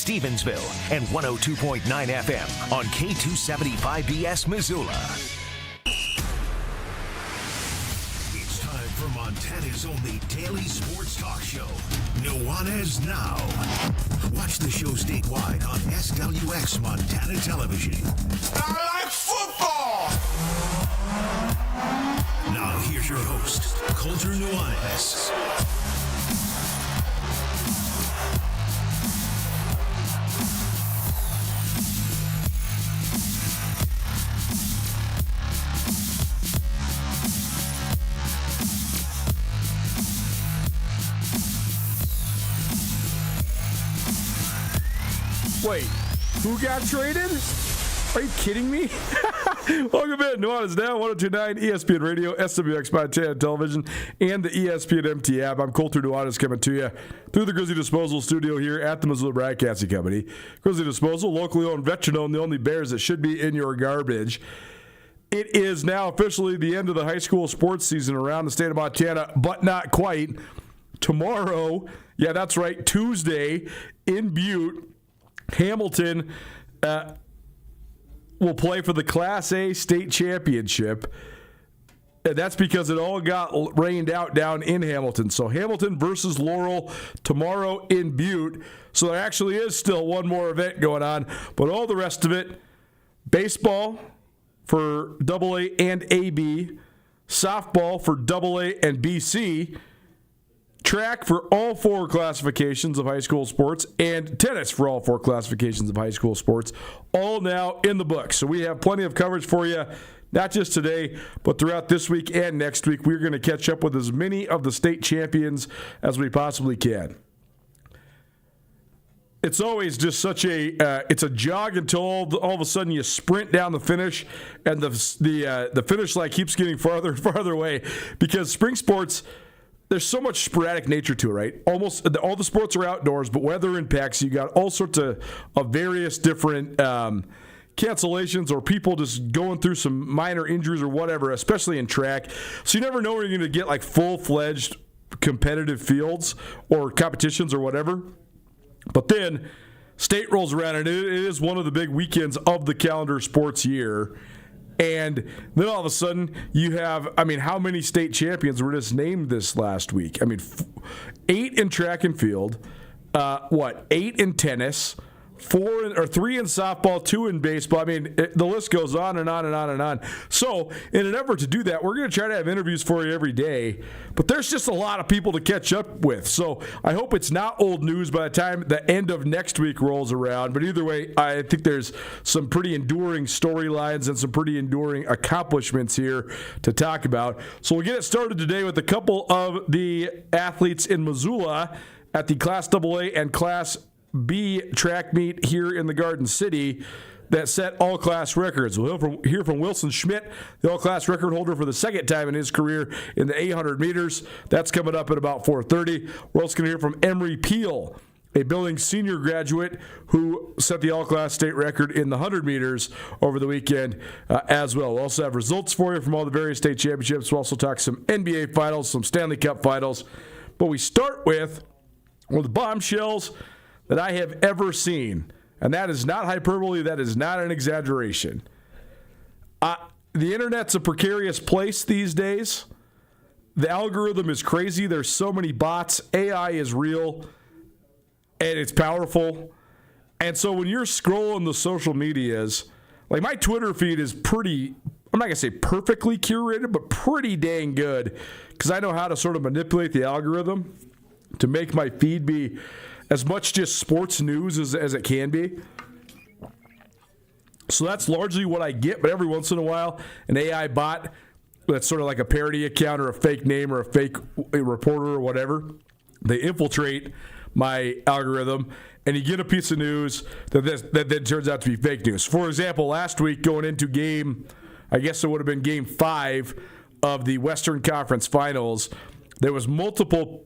Stevensville, and 102.9 FM on K275BS Missoula. It's time for Montana's only daily sports talk show, Nuanez Now. Watch the show statewide on SWX Montana Television. I like football! Now here's your host, Coulter Nuanez. Wait, who got traded? Are you kidding me? Welcome in. Nuanez Now, 102.9 ESPN Radio, SWX Montana Television, and the ESPN MT app. I'm Coulter Nuanez coming to you through the Grizzly Disposal studio here at the Missoula Broadcasting Company. Grizzly Disposal, locally owned, veteran-owned, the only Bears that should be in your garbage. It is now officially the end of the high school sports season around the state of Montana, but not quite. Tomorrow, yeah, that's right, Tuesday in Butte, Hamilton will play for the Class A state championship. And that's because it all got rained out down in Hamilton. So Hamilton versus Laurel tomorrow in Butte. So there actually is still one more event going on. But all the rest of it, baseball for AA and AB, softball for AA and BC, track for all four classifications of high school sports, and tennis for all four classifications of high school sports, all now in the books. So we have plenty of coverage for you, not just today, but throughout this week and next week. We're going to catch up with as many of the state champions as we possibly can. It's always just such it's a jog until all of a sudden you sprint down the finish, and the finish line keeps getting farther and farther away, because spring sports, there's so much sporadic nature to it, right? Almost all the sports are outdoors, but weather impacts. You got all sorts of various different cancellations, or people just going through some minor injuries or whatever, especially in track. So you never know when you're going to get like full-fledged competitive fields or competitions or whatever. But then state rolls around, and it is one of the big weekends of the calendar sports year. And then all of a sudden you have, how many state champions were just named this last week? 8 in track and field, 8 in tennis, 3 in softball, 2 in baseball. The list goes on and on and on and on. So in an effort to do that, we're going to try to have interviews for you every day. But there's just a lot of people to catch up with. So I hope it's not old news by the time the end of next week rolls around. But either way, I think there's some pretty enduring storylines and some pretty enduring accomplishments here to talk about. So we'll get it started today with a couple of the athletes in Missoula at the Class AA and Class B track meet here in the Garden City that set all-class records. We'll hear from Wilson Schmidt, the all-class record holder for the second time in his career in the 800 meters. That's coming up at about 4:30. We're also going to hear from Emery Peel, a Billings senior graduate who set the all-class state record in the 100 meters over the weekend as well. We'll also have results for you from all the various state championships. We'll also talk some NBA finals, some Stanley Cup finals. But we start with one of the bombshells that I have ever seen, and that is not hyperbole, that is not an exaggeration. The internet's a precarious place these days. The algorithm is crazy. There's so many bots. AI is real, and it's powerful. And so when you're scrolling the social medias, like my Twitter feed is pretty, I'm not going to say perfectly curated, but pretty dang good, because I know how to sort of manipulate the algorithm to make my feed be as much just sports news as it can be. So that's largely what I get, but every once in a while, an AI bot that's sort of like a parody account or a fake name or a fake reporter or whatever, they infiltrate my algorithm, and you get a piece of news that then turns out to be fake news. For example, last week going into I guess it would have been game 5 of the Western Conference Finals, there was multiple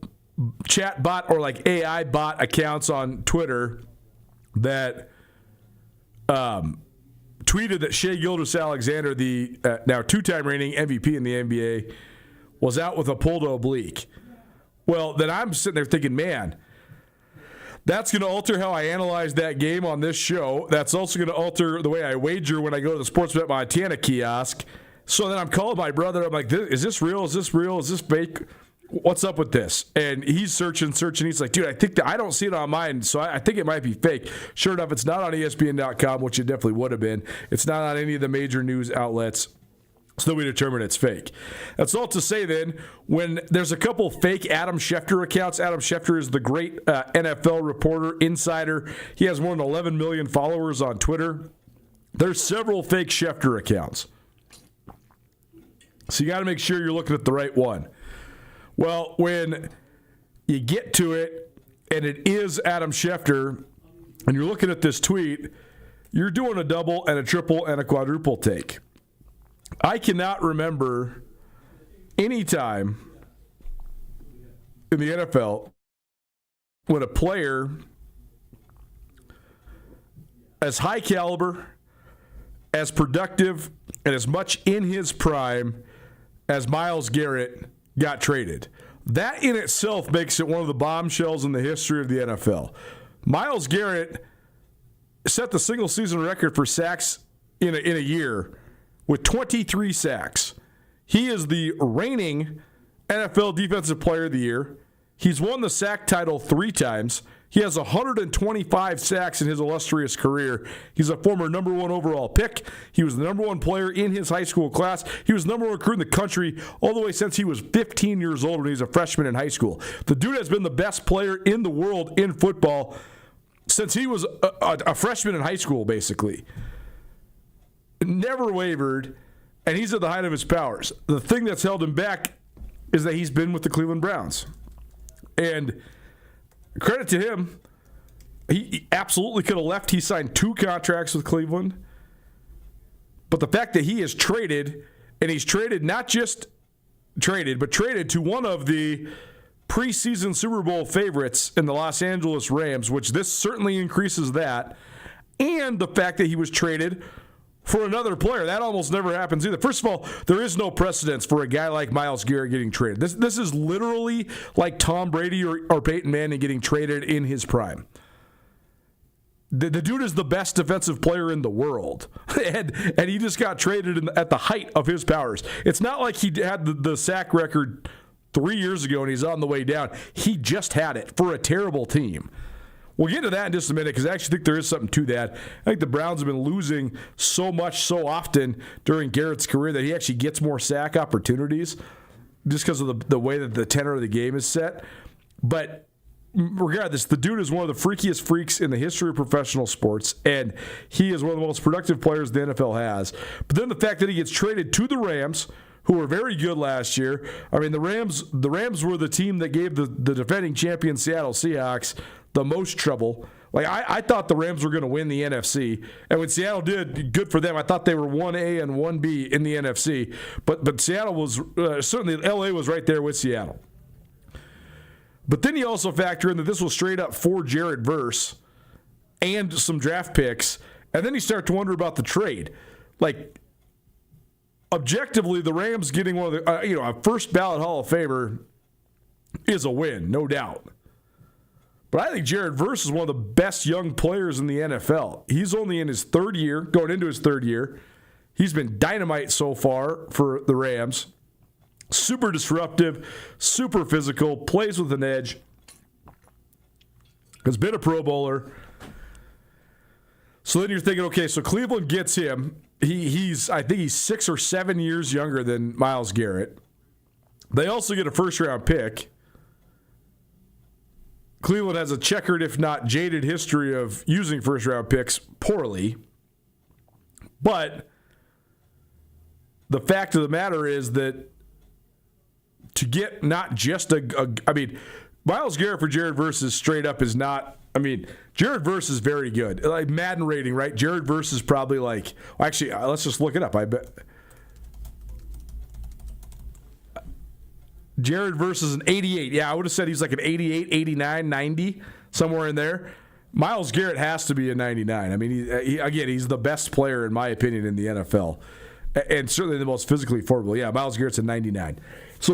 chat bot or like AI bot accounts on Twitter that tweeted that Shai Gilgeous-Alexander, the now 2-time reigning MVP in the NBA, was out with a pulled oblique. Well, then I'm sitting there thinking, man, That's going to alter how I analyze that game on this show. That's also going to alter the way I wager when I go to the Sportsbet Montana kiosk. So then I'm calling my brother. I'm like, is this real? Is this real? Is this fake? What's up with this? And he's searching. He's like, dude, I think that I don't see it on mine, so I think it might be fake. Sure enough, it's not on ESPN.com, which it definitely would have been. It's not on any of the major news outlets. So we determine it's fake. That's all to say then, when there's a couple fake Adam Schefter accounts. Adam Schefter is the great NFL reporter, insider. He has more than 11 million followers on Twitter. There's several fake Schefter accounts. So you got to make sure you're looking at the right one. Well, when you get to it, and it is Adam Schefter, and you're looking at this tweet, you're doing a double and a triple and a quadruple take. I cannot remember any time in the NFL when a player as high caliber, as productive, and as much in his prime as Myles Garrett got traded. That in itself makes it one of the bombshells in the history of the NFL. Myles Garrett set the single season record for sacks in a year with 23 sacks. He is the reigning NFL Defensive Player of the Year. He's won the sack title 3 times. He has 125 sacks in his illustrious career. He's a former number 1 overall pick. He was the number 1 player in his high school class. He was the number 1 recruit in the country all the way since he was 15 years old when he was a freshman in high school. The dude has been the best player in the world in football since he was a freshman in high school, basically. Never wavered, and he's at the height of his powers. The thing that's held him back is that he's been with the Cleveland Browns. And credit to him, he absolutely could have left. He signed 2 contracts with Cleveland. But the fact that he is traded, and he's traded not just traded, but traded to one of the preseason Super Bowl favorites in the Los Angeles Rams, which this certainly increases that, and the fact that he was traded for another player. That almost never happens either. First of all, there is no precedence for a guy like Myles Garrett getting traded. This is literally like Tom Brady or Peyton Manning getting traded in his prime. The dude is the best defensive player in the world, and he just got traded at the height of his powers. It's not like he had the sack record 3 years ago and he's on the way down. He just had it for a terrible team. We'll get to that in just a minute because I actually think there is something to that. I think the Browns have been losing so much so often during Garrett's career that he actually gets more sack opportunities just because of the way that the tenor of the game is set. But regardless, the dude is one of the freakiest freaks in the history of professional sports, and he is one of the most productive players the NFL has. But then the fact that he gets traded to the Rams, who were very good last year. I mean, the Rams were the team that gave the defending champion Seattle Seahawks the most trouble. Like, I thought the Rams were going to win the NFC, and when Seattle did, good for them. I thought they were 1A and 1B in the NFC, but Seattle was certainly, LA was right there with Seattle. But then you also factor in that this was straight up for Jared Verse and some draft picks, and then you start to wonder about the trade. Like, objectively, the Rams getting one of the a first ballot Hall of Famer is a win, no doubt. But I think Jared Verse is one of the best young players in the NFL. He's only in his 3rd year, going into his 3rd year. He's been dynamite so far for the Rams. Super disruptive, super physical, plays with an edge. Has been a Pro Bowler. So then you're thinking, okay, so Cleveland gets him. I think he's 6 or 7 years younger than Myles Garrett. They also get a first-round pick. Cleveland has a checkered, if not jaded, history of using first-round picks poorly. But the fact of the matter is that to get not just Myles Garrett for Jared Verse is straight up is not, Jared Verse is very good. Like Madden rating, right? Jared Verse is probably like, actually, let's just look it up. I bet Jared Verse is an 88. Yeah, I would have said he's like an 88, 89, 90, somewhere in there. Myles Garrett has to be a 99. I mean, he's the best player, in my opinion, in the NFL. And certainly the most physically formidable. Yeah, Myles Garrett's a 99. So,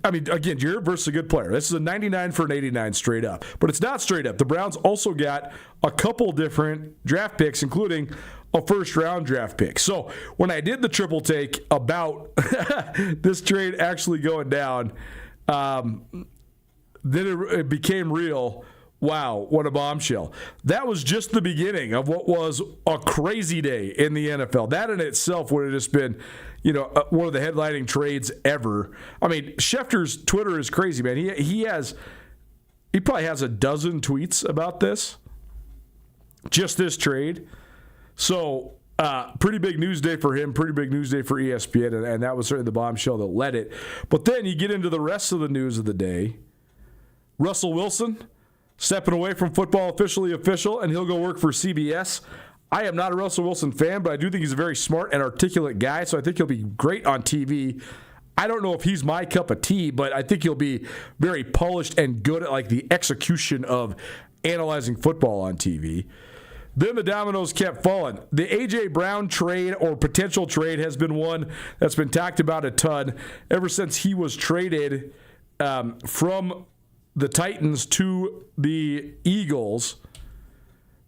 again, Jared Verse is a good player. This is a 99 for an 89 straight up. But it's not straight up. The Browns also got a couple different draft picks, including a first-round draft pick. So when I did the triple take about this trade actually going down, then it became real. Wow, what a bombshell. That was just the beginning of what was a crazy day in the NFL. That in itself would have just been, one of the headlining trades ever. I mean, Schefter's Twitter is crazy, man. He probably has a dozen tweets about this, just this trade. So, pretty big news day for him, pretty big news day for ESPN, and that was certainly the bombshell that led it. But then you get into the rest of the news of the day. Russell Wilson stepping away from football, officially official, and he'll go work for CBS. I am not a Russell Wilson fan, but I do think he's a very smart and articulate guy, so I think he'll be great on TV. I don't know if he's my cup of tea, but I think he'll be very polished and good at the execution of analyzing football on TV. Then the dominoes kept falling. The A.J. Brown trade or potential trade has been one that's been talked about a ton ever since he was traded from the Titans to the Eagles.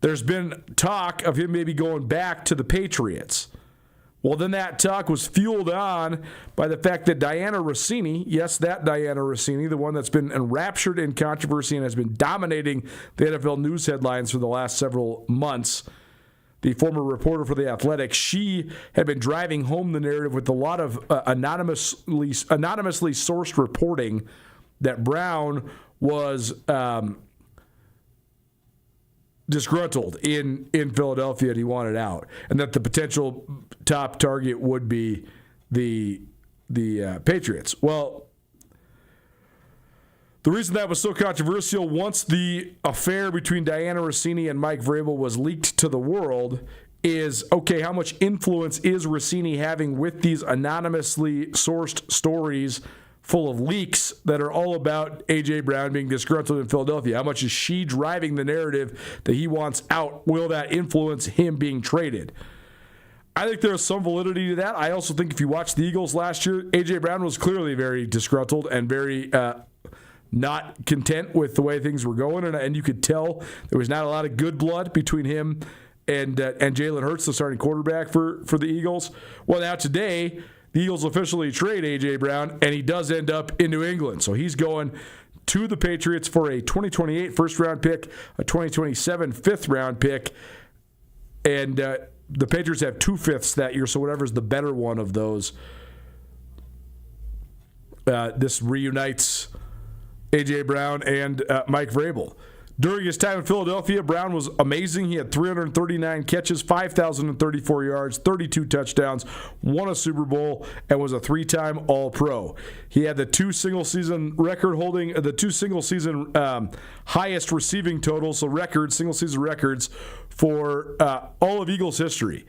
There's been talk of him maybe going back to the Patriots. Well, then that talk was fueled on by the fact that Diana Rossini, yes, that Diana Rossini, the one that's been enraptured in controversy and has been dominating the NFL news headlines for the last several months, the former reporter for The Athletic, she had been driving home the narrative with a lot of anonymously sourced reporting that Brown was disgruntled in Philadelphia and he wanted out, and that the potential top target would be the Patriots. Well, the reason that was so controversial, once the affair between Diana Rossini and Mike Vrabel was leaked to the world, is, okay, how much influence is Rossini having with these anonymously sourced stories full of leaks that are all about A.J. Brown being disgruntled in Philadelphia? How much is she driving the narrative that he wants out? Will that influence him being traded? I think there's some validity to that. I also think if you watch the Eagles last year, A.J. Brown was clearly very disgruntled and very not content with the way things were going, and you could tell there was not a lot of good blood between him and Jalen Hurts, the starting quarterback for the Eagles. Well, now today, the Eagles officially trade A.J. Brown, and he does end up in New England. So he's going to the Patriots for a 2028 first-round pick, a 2027 fifth-round pick, and the Patriots have 2 fifths that year, so whatever's the better one of those, this reunites A.J. Brown and Mike Vrabel. During his time in Philadelphia, Brown was amazing. He had 339 catches, 5,034 yards, 32 touchdowns, won a Super Bowl, and was a 3-time All-Pro. He had the 2 single-season highest receiving totals, so single-season records for all of Eagles history.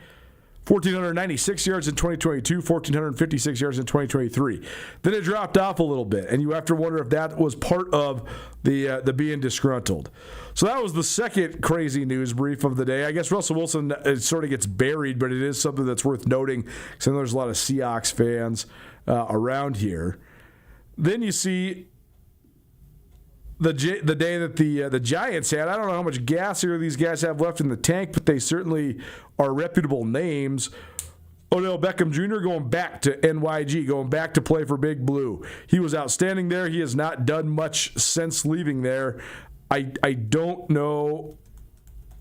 1,496 yards in 2022, 1,456 yards in 2023. Then it dropped off a little bit, and you have to wonder if that was part of the being disgruntled. So that was the second crazy news brief of the day. I guess Russell Wilson sort of gets buried, but it is something that's worth noting because I know there's a lot of Seahawks fans around here. Then you see the day that the Giants had. I don't know how much gas here these guys have left in the tank, but they certainly are reputable names. Odell Beckham Jr. going back to NYG, going back to play for Big Blue. He was outstanding there. He has not done much since leaving there. I don't know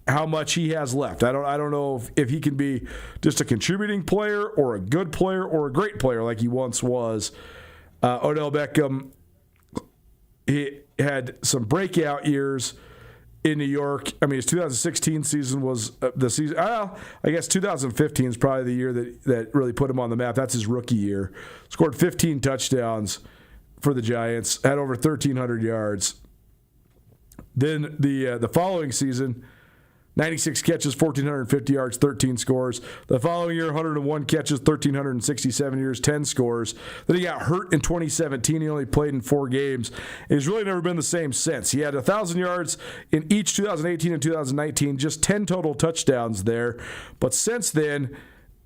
how much he has left. I don't know if he can be just a contributing player or a good player or a great player like he once was. Odell Beckham, he had some breakout years in New York. I mean, his 2016 season was the season. I guess 2015 is probably the year that really put him on the map. That's his rookie year. Scored 15 touchdowns for the Giants, had over 1,300 yards. Then the following season, 96 catches, 1,450 yards, 13 scores. The following year, 101 catches, 1,367 yards, 10 scores. Then he got hurt in 2017. He only played in 4 games. And he's really never been the same since. He had 1,000 yards in each 2018 and 2019, just 10 total touchdowns there. But since then,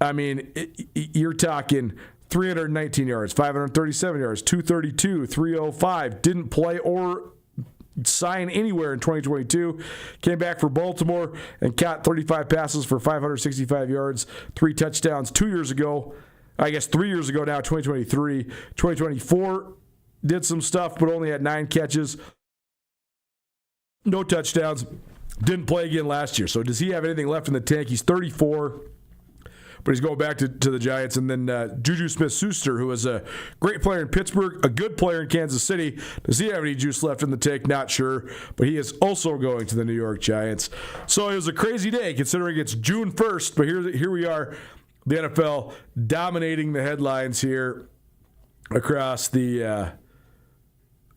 I mean, you're talking 319 yards, 537 yards, 232, 305. Didn't play or sign anywhere in 2022. Came back for Baltimore and caught 35 passes for 565 yards, 3 touchdowns 2 years ago. I guess 3 years ago now, 2023. 2024 did some stuff, but only had 9 catches. No touchdowns. Didn't play again last year. So does he have anything left in the tank? He's 34. But he's going back to the Giants. And then Juju Smith-Schuster, who is a great player in Pittsburgh, a good player in Kansas City. Does he have any juice left in the tank? Not sure. But he is also going to the New York Giants. So it was a crazy day considering it's June 1st. But here we are, the NFL dominating the headlines here across the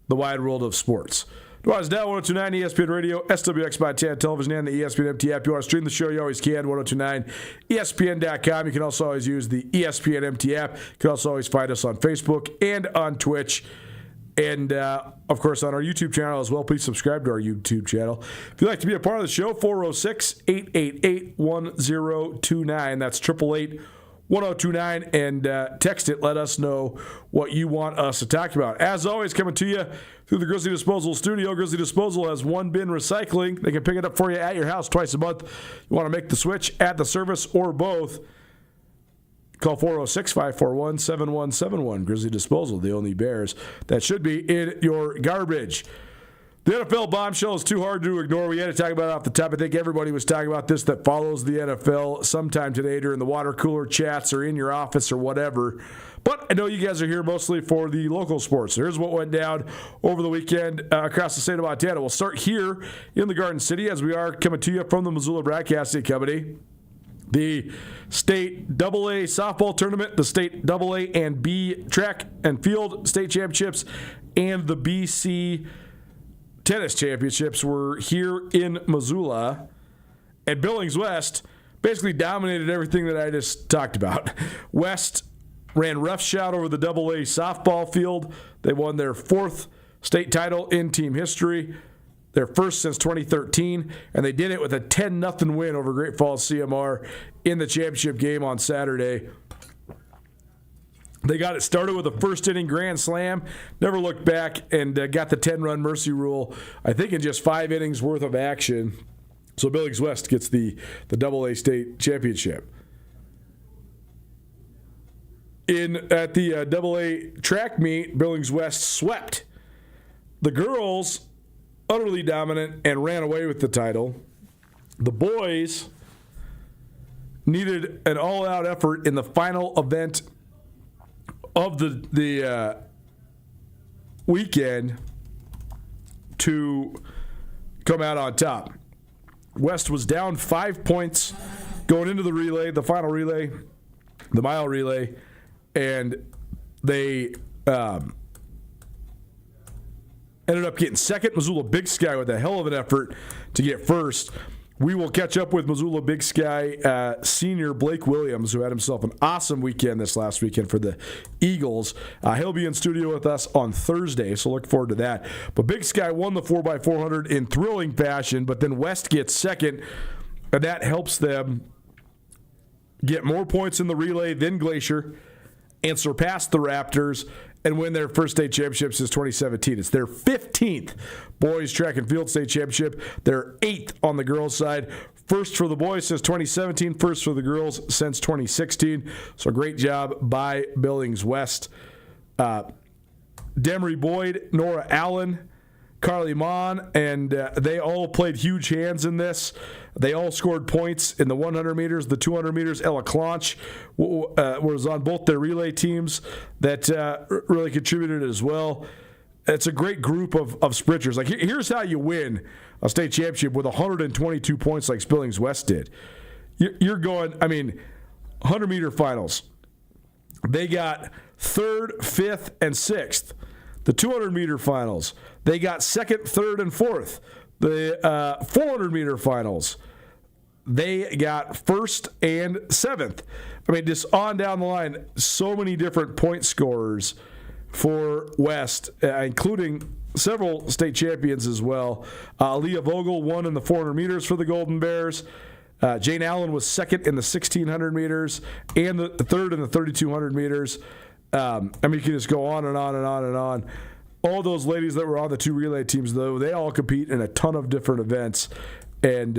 wide world of sports. Nuanez Now, 1029 ESPN Radio, SWX Montana Television, and the ESPN MT app. You want to stream the show, you always can, 1029ESPN.com. You can also always use the ESPN MT app. You can also always find us on Facebook and on Twitch. And, of course, on our YouTube channel as well. Please subscribe to our YouTube channel. If you'd like to be a part of the show, 406-888-1029. That's 888-1029. And text it. Let us know what you want us to talk about. As always, coming to you through the Grizzly Disposal Studio. Grizzly Disposal has one bin recycling. They can pick it up for you at your house twice a month. You want to make the switch at the service or both. Call 406-541-7171. Grizzly Disposal, the only Bears that should be in your garbage. The NFL bombshell is too hard to ignore. We had to talk about it off the top. I think everybody was talking about this that follows the NFL sometime today during the water cooler chats or in your office or whatever. But I know you guys are here mostly for the local sports. So here's what went down over the weekend across the state of Montana. We'll start here in the Garden City as we are coming to you from the Missoula Broadcasting Company. The state AA softball tournament, the state AA and B track and field state championships, and the BC tennis championships were here in Missoula. And Billings West basically dominated everything that I just talked about. West ran roughshod over the AA softball field. They won their 4th state title in team history, their first since 2013, and they did it with a 10-0 win over Great Falls CMR in the championship game on Saturday. They got it started with a first-inning grand slam, never looked back, and got the 10-run mercy rule, I think, in just 5 innings worth of action. So Billings West gets the AA state championship. At the AA track meet, Billings West swept. The girls, utterly dominant, and ran away with the title. The boys needed an all-out effort in the final event of the weekend to come out on top. West was down 5 points going into the relay, the final relay, the mile relay, and they ended up getting second. Missoula Big Sky with a hell of an effort to get first. We will catch up with Missoula Big Sky senior Blake Williams, who had himself an awesome weekend this last weekend for the Eagles. He'll be in studio with us on Thursday, so look forward to that. But Big Sky won the 4x400 in thrilling fashion, but then West gets second, and that helps them get more points in the relay than Glacier and surpass the Raptors and win their first state championship since 2017. It's their 15th boys track and field state championship. Their 8th on the girls' side. First for the boys since 2017. First for the girls since 2016. So great job by Billings West. Demery Boyd, Nora Allen, Carly Mon, and they all played huge hands in this. They all scored points in the 100 meters, the 200 meters. Ella Clonch was on both their relay teams that really contributed as well. It's a great group of sprinters. Like, here's how you win a state championship with 122 points like Billings West did. You're going, 100-meter finals. They got 3rd, 5th, and 6th. The 200-meter finals, they got 2nd, 3rd, and 4th. The 400-meter finals, they got 1st and 7th. Just on down the line, so many different point scorers for West, including several state champions as well. Aaliyah Vogel won in the 400 meters for the Golden Bears. Jane Allen was 2nd in the 1,600 meters and the 3rd in the 3,200 meters. You can just go on and on and on and on. All those ladies that were on the two relay teams, though, they all compete in a ton of different events. And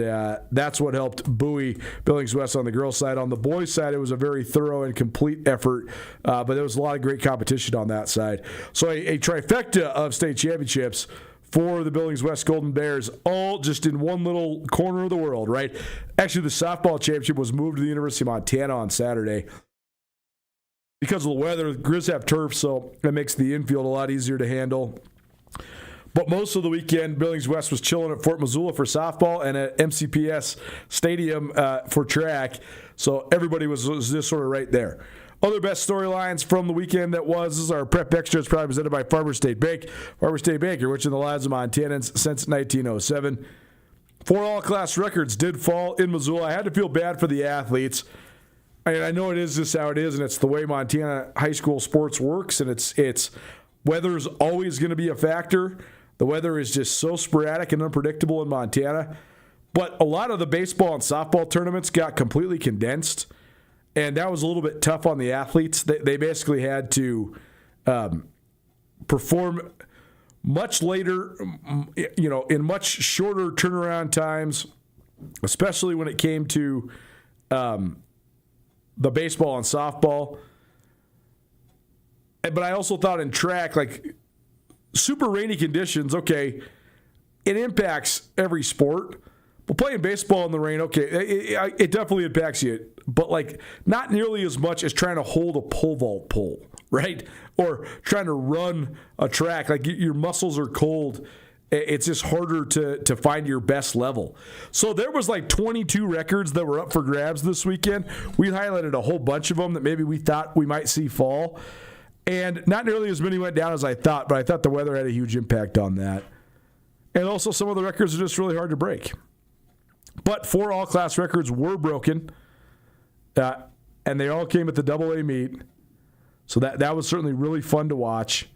that's what helped buoy Billings West on the girls' side. On the boys' side, it was a very thorough and complete effort, but there was a lot of great competition on that side. So a trifecta of state championships for the Billings West Golden Bears, all just in one little corner of the world, right? Actually, the softball championship was moved to the University of Montana on Saturday. Because of the weather, the Grizz have turf, so it makes the infield a lot easier to handle. But most of the weekend, Billings West was chilling at Fort Missoula for softball and at MCPS Stadium for track. So everybody was just sort of right there. Other best storylines from the weekend this is our Prep Extra. It's probably presented by Farmer State Bank. Farmer State Bank, which in the lives of Montanans since 1907. 4 all-class records did fall in Missoula. I had to feel bad for the athletes. I know it is just how it is, and it's the way Montana high school sports works, and it's weather's always going to be a factor. The weather is just so sporadic and unpredictable in Montana. But a lot of the baseball and softball tournaments got completely condensed, and that was a little bit tough on the athletes. They basically had to perform much later, in much shorter turnaround times, especially when it came to the baseball and softball. But I also thought in track, super rainy conditions, okay, it impacts every sport. But playing baseball in the rain, okay, it definitely impacts you. But, not nearly as much as trying to hold a pole vault pole, right? Or trying to run a track. Your muscles are cold. It's just harder to find your best level. So there was 22 records that were up for grabs this weekend. We highlighted a whole bunch of them that maybe we thought we might see fall. And not nearly as many went down as I thought, but I thought the weather had a huge impact on that. And also some of the records are just really hard to break. But 4 all-class records were broken, and they all came at the AA meet. So that was certainly really fun to watch.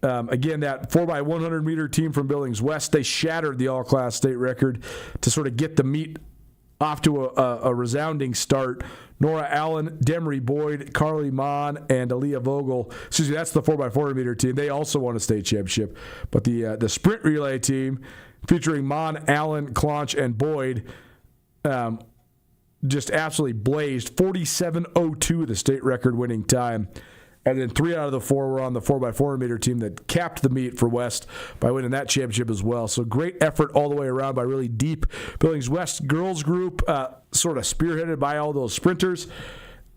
Again, that 4x100 meter team from Billings West, they shattered the all-class state record to sort of get the meet off to a resounding start. Nora Allen, Demery Boyd, Carly Mon, and Aaliyah Vogel. Excuse me, that's the 4x400 meter team. They also won a state championship. But the sprint relay team, featuring Mon, Allen, Clonch, and Boyd, just absolutely blazed. 47:02, the state record winning time. And then 3 out of the 4 were on the 4x400 meter team that capped the meet for West by winning that championship as well. So great effort all the way around by really deep Billings West girls group, sort of spearheaded by all those sprinters.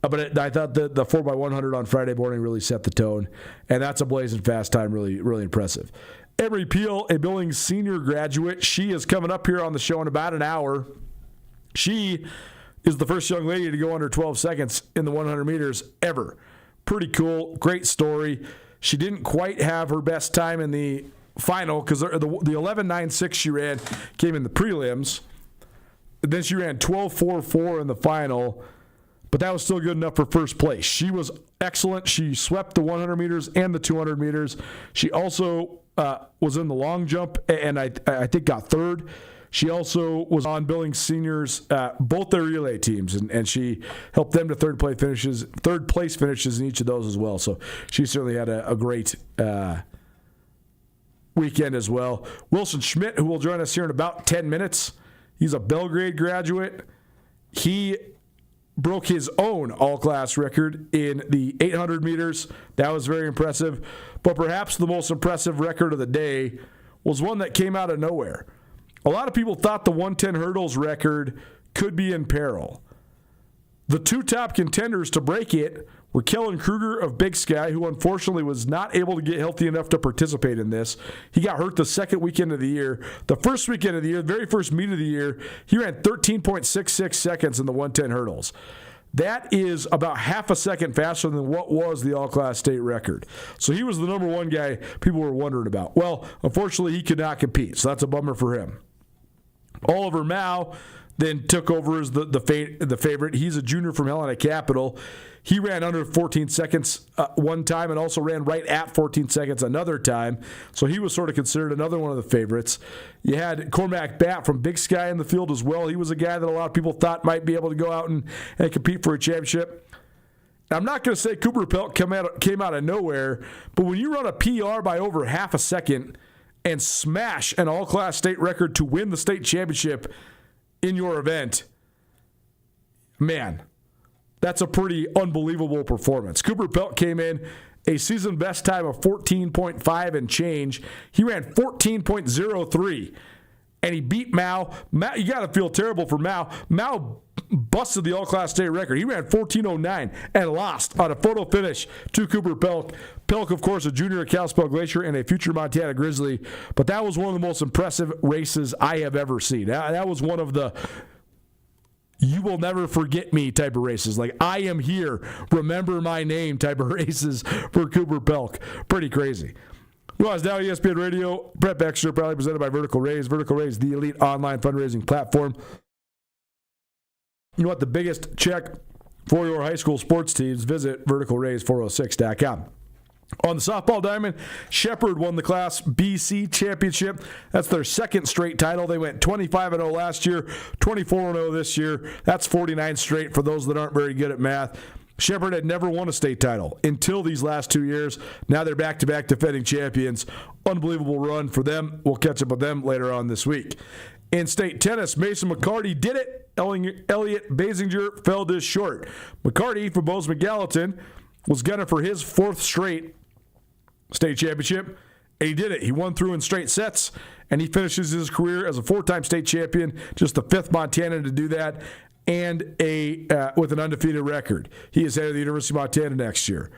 But I thought the 4x100 on Friday morning really set the tone. And that's a blazing fast time, really, really impressive. Emery Peel, a Billings senior graduate, she is coming up here on the show in about an hour. She is the first young lady to go under 12 seconds in the 100 meters ever. Pretty cool, great story. She didn't quite have her best time in the final because the 11.96 she ran came in the prelims. Then she ran 12.44 in the final, but that was still good enough for first place. She was excellent. She swept the 100 meters and the 200 meters. She also was in the long jump and I think got third. She also was on Billings Seniors, both their relay teams, and she helped them to third place finishes in each of those as well. So she certainly had a great weekend as well. Wilson Schmidt, who will join us here in about 10 minutes, he's a Belgrade graduate. He broke his own all-class record in the 800 meters. That was very impressive. But perhaps the most impressive record of the day was one that came out of nowhere. A lot of people thought the 110 hurdles record could be in peril. The 2 top contenders to break it were Kellen Kruger of Big Sky, who unfortunately was not able to get healthy enough to participate in this. He got hurt the second weekend of the year. The first weekend of the year, the very first meet of the year, he ran 13.66 seconds in the 110 hurdles. That is about half a second faster than what was the all-class state record. So he was the number one guy people were wondering about. Well, unfortunately, he could not compete, so that's a bummer for him. Oliver Mao then took over as the favorite. He's a junior from Helena Capital. He ran under 14 seconds one time and also ran right at 14 seconds another time. So he was sort of considered another one of the favorites. You had Cormac Batt from Big Sky in the field as well. He was a guy that a lot of people thought might be able to go out and compete for a championship. I'm not going to say Cooper Pelt came out of nowhere, but when you run a PR by over half a second and smash an all-class state record to win the state championship in your event, man, that's a pretty unbelievable performance. Cooper Pelt came in a season best time of 14.5 and change. He ran 14.03, and he beat Mao. You got to feel terrible for Mao. Mao busted the all-class state record. He ran 14.09 and lost on a photo finish to Cooper Pelk. Pelk, of course, a junior at Kalispell Glacier and a future Montana Grizzly. But that was one of the most impressive races I have ever seen. That was one of the you will never forget me type of races. Like, I am here, remember my name type of races for Cooper Pelk. Pretty crazy. Nuanez Now ESPN Radio, Prep Extra, proudly presented by Vertical Raise. Vertical Raise, the elite online fundraising platform. You want the biggest check for your high school sports teams? Visit verticalraise406.com. On the softball diamond, Shepherd won the Class BC championship. That's their second straight title. They went 25-0 last year, 24-0 this year. That's 49 straight for those that aren't very good at math. Shepherd had never won a state title until these last 2 years. Now they're back-to-back defending champions. Unbelievable run for them. We'll catch up with them later on this week. In state tennis, Mason McCarty did it. Elliot Basinger fell just short. McCarty from Bozeman Gallatin was gunning for his fourth straight state championship, and he did it. He won through in straight sets, and he finishes his career as a four-time state champion, just the fifth Montanan to do that, and with an undefeated record. He is headed to the University of Montana next year.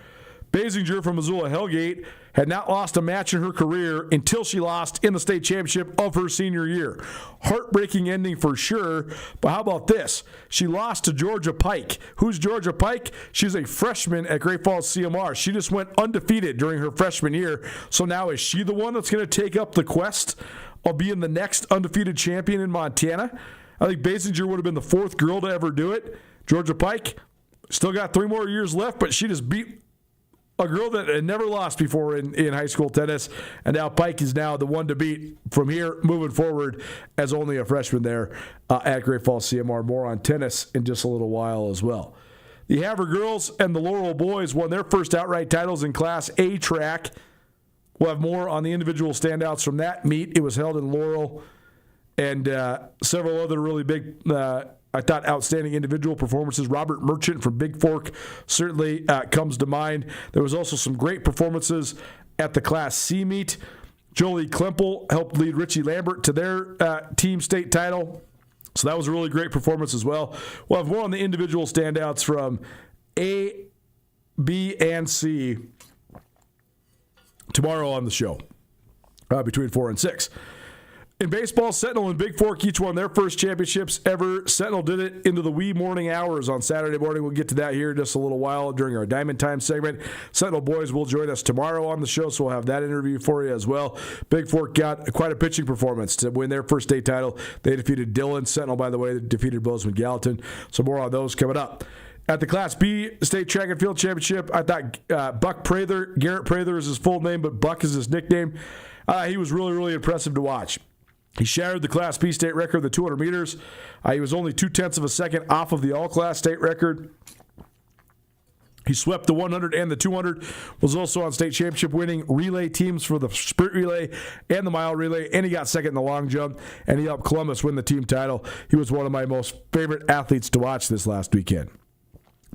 Basinger from Missoula Hellgate had not lost a match in her career until she lost in the state championship of her senior year. Heartbreaking ending for sure, but how about this? She lost to Georgia Pike. Who's Georgia Pike? She's a freshman at Great Falls CMR. She just went undefeated during her freshman year, so now is she the one that's going to take up the quest of being the next undefeated champion in Montana? I think Basinger would have been the fourth girl to ever do it. Georgia Pike still got 3 more years left, but she just beat a girl that had never lost before in high school tennis, and now Pike is now the one to beat from here moving forward as only a freshman there at Great Falls CMR. More on tennis in just a little while as well. The Havre girls and the Laurel boys won their first outright titles in Class A track. We'll have more on the individual standouts from that meet. It was held in Laurel, and several other really big I thought outstanding individual performances. Robert Merchant from Big Fork certainly comes to mind. There was also some great performances at the Class C meet. Jolie Klemple helped lead Richie Lambert to their team state title. So that was a really great performance as well. We'll have more on the individual standouts from A, B, and C tomorrow on the show between 4 and 6. In baseball, Sentinel and Big Fork each won their first championships ever. Sentinel did it into the wee morning hours on Saturday morning. We'll get to that here in just a little while during our Diamond Time segment. Sentinel boys will join us tomorrow on the show, so we'll have that interview for you as well. Big Fork got quite a pitching performance to win their first state title. They defeated Dillon. Sentinel, by the way, defeated Bozeman Gallatin. So more on those coming up. At the Class B State Track and Field Championship, I thought Buck Prather, Garrett Prather is his full name, but Buck is his nickname. He was really, really impressive to watch. He shattered the Class B state record, the 200 meters. He was only 0.2 of a second off of the all-class state record. He swept the 100 and the 200, was also on state championship winning relay teams for the sprint relay and the mile relay, and he got second in the long jump, and he helped Columbus win the team title. He was one of my most favorite athletes to watch this last weekend.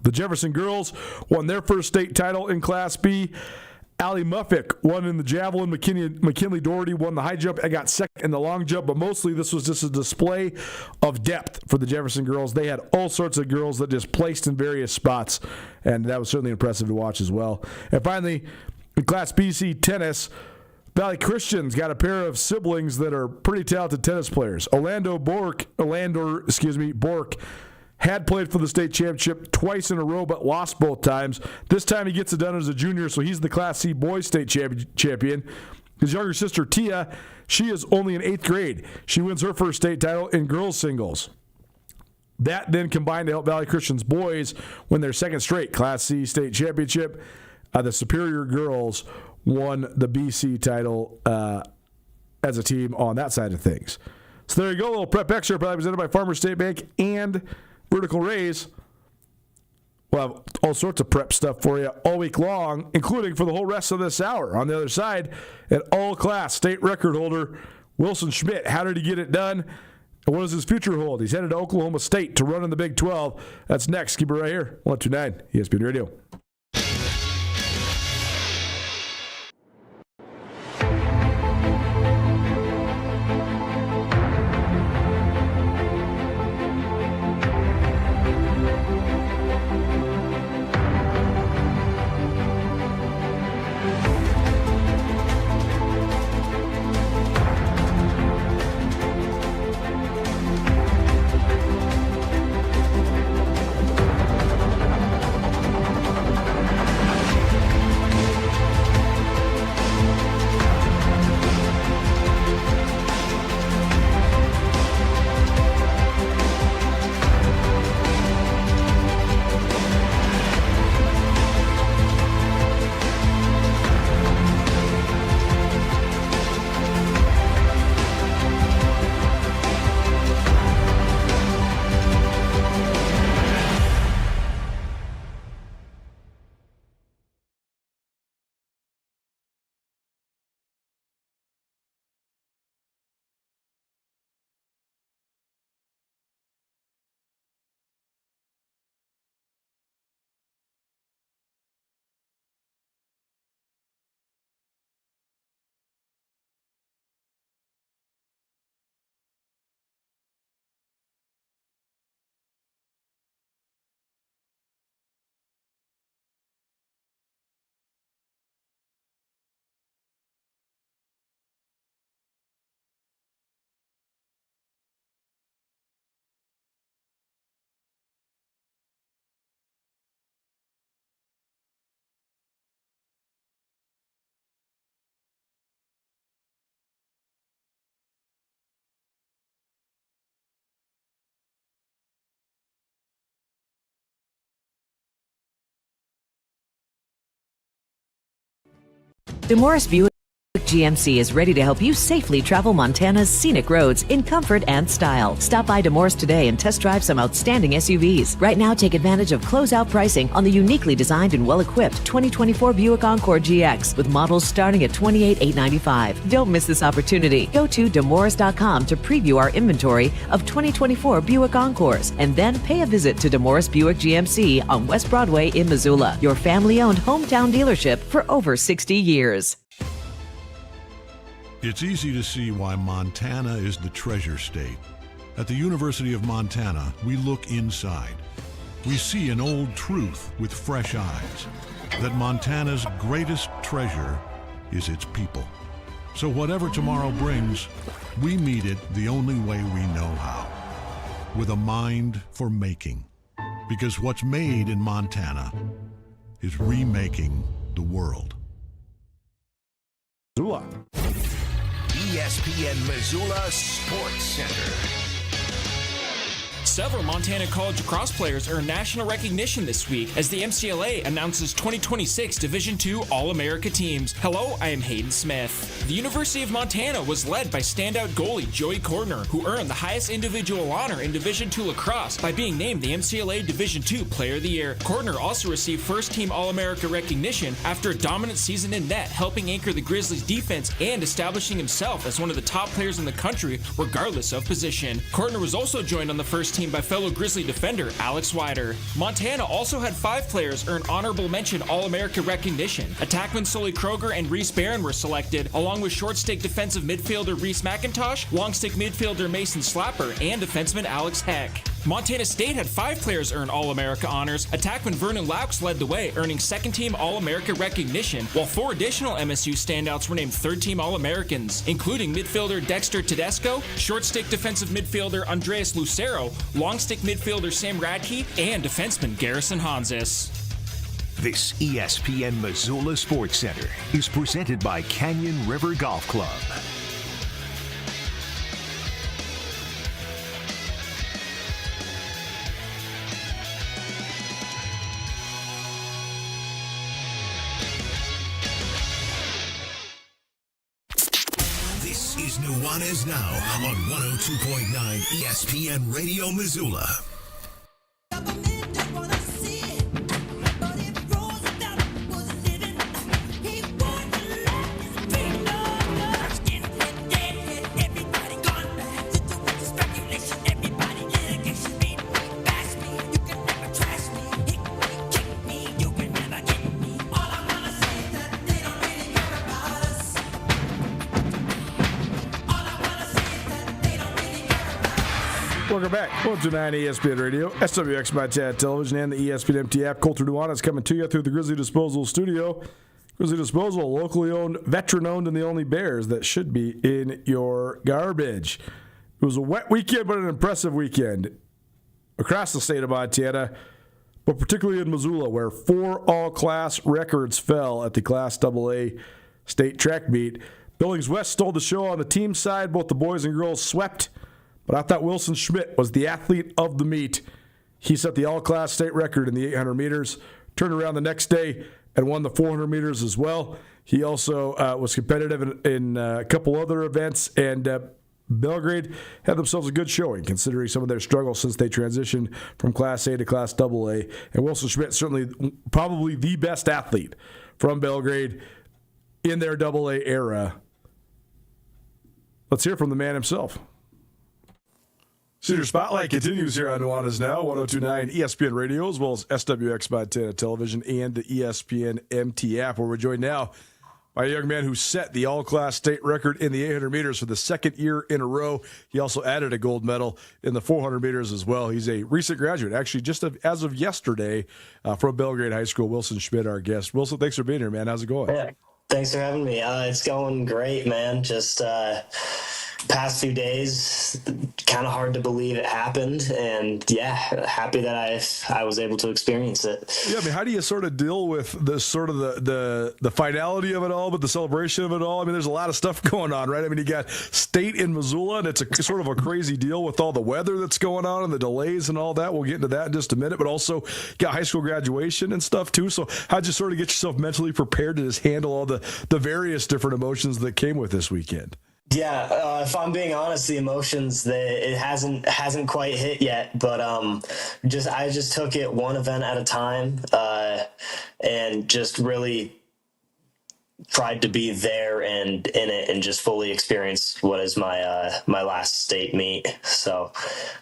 The Jefferson girls won their first state title in Class B. Allie Muffick won in the javelin. McKinley Doherty won the high jump and got second in the long jump, but mostly this was just a display of depth for the Jefferson girls. They had all sorts of girls that just placed in various spots, and that was certainly impressive to watch as well. And finally, in Class BC tennis, Valley Christian's got a pair of siblings that are pretty talented tennis players. Orlando Bork had played for the state championship twice in a row, but lost both times. This time he gets it done as a junior, so he's the Class C boys state champion. His younger sister, Tia, she is only in 8th grade. She wins her first state title in girls singles. That then combined to help Valley Christian's boys win their second straight Class C state championship. The Superior girls won the BC title as a team on that side of things. So there you go, a little prep extra presented by Farmers State Bank and Vertical Raise. We'll have all sorts of prep stuff for you all week long, including for the whole rest of this hour. On the other side, an all-class state record holder, Wilson Schmidt. How did he get it done? And what does his future hold? He's headed to Oklahoma State to run in the Big 12. That's next. Keep it right here. 129 ESPN Radio. DeMorris Buick GMC is ready to help you safely travel Montana's scenic roads in comfort and style. Stop by DeMorris today and test drive some outstanding SUVs. Right now, take advantage of closeout pricing on the uniquely designed and well-equipped 2024 Buick Encore GX with models starting at $28,895. Don't miss this opportunity. Go to demorris.com to preview our inventory of 2024 Buick Encores and then pay a visit to DeMorris Buick GMC on West Broadway in Missoula, your family-owned hometown dealership for over 60 years. It's easy to see why Montana is the treasure state. At the University of Montana, we look inside. We see an old truth with fresh eyes, that Montana's greatest treasure is its people. So whatever tomorrow brings, we meet it the only way we know how, with a mind for making. Because what's made in Montana is remaking the world. Missoula. ESPN Missoula Sports Center. Several Montana College lacrosse players earned national recognition this week as the MCLA announces 2026 Division II All-America teams. Hello, I am Hayden Smith. The University of Montana was led by standout goalie Joey Cordner, who earned the highest individual honor in Division II lacrosse by being named the MCLA Division II Player of the Year. Cordner also received first-team All-America recognition after a dominant season in net, helping anchor the Grizzlies' defense and establishing himself as one of the top players in the country, regardless of position. Cordner was also joined on the first team by fellow Grizzly defender Alex Wider. Montana also had 5 players earn honorable mention All-America recognition. Attackman Sully Kroger and Reese Barron were selected, along with short-stick defensive midfielder Reese McIntosh, long-stick midfielder Mason Slapper, and defenseman Alex Heck. Montana State had 5 players earn All-America honors. Attackman Vernon Laux led the way, earning second-team All-America recognition, while 4 additional MSU standouts were named third-team All-Americans, including midfielder Dexter Tedesco, short-stick defensive midfielder Andreas Lucero, long-stick midfielder Sam Radke, and defenseman Garrison Hansis. This ESPN Missoula Sports Center is presented by Canyon River Golf Club. This is Nuanez Now on 102.9 ESPN Radio Missoula. Welcome back. 129 ESPN Radio, SWX Montana Television, and the ESPN MT app. Colter Nuanez coming to you through the Grizzly Disposal Studio. Grizzly Disposal, locally owned, veteran-owned, and the only Bears that should be in your garbage. It was a wet weekend, but an impressive weekend across the state of Montana, but particularly in Missoula, where 4 all-class records fell at the Class AA state track meet. Billings West stole the show on the team side. Both the boys and girls swept, but I thought Wilson Schmidt was the athlete of the meet. He set the all-class state record in the 800 meters, turned around the next day, and won the 400 meters as well. He also was competitive in a couple other events, and Belgrade had themselves a good showing, considering some of their struggles since they transitioned from Class A to Class AA. And Wilson Schmidt, certainly probably the best athlete from Belgrade in their AA era. Let's hear from the man himself. Senior Spotlight continues here on Nuanez Now, 102.9 ESPN Radio, as well as SWX Montana Television and the ESPN MT app, where we're joined now by a young man who set the all-class state record in the 800 meters for the second year in a row. He also added a gold medal in the 400 meters as well. He's a recent graduate, actually just as of yesterday, from Belgrade High School. Wilson Schmidt, our guest. Wilson, thanks for being here, man. How's it going? Yeah, thanks for having me. It's going great, man. Just past few days, kind of hard to believe it happened, and yeah, happy that I was able to experience it. Yeah, I mean, how do you sort of deal with the sort of the finality of it all, but the celebration of it all? I mean, there's a lot of stuff going on, right? I mean, you got state in Missoula, and it's a sort of a crazy deal with all the weather that's going on and the delays and all that. We'll get into that in just a minute, but also got high school graduation and stuff too. So how'd you sort of get yourself mentally prepared to just handle all the various different emotions that came with this weekend? Yeah, if I'm being honest, the emotions it hasn't quite hit yet, but I just took it one event at a time, and just really tried to be there and in it and just fully experience what is my last state meet. So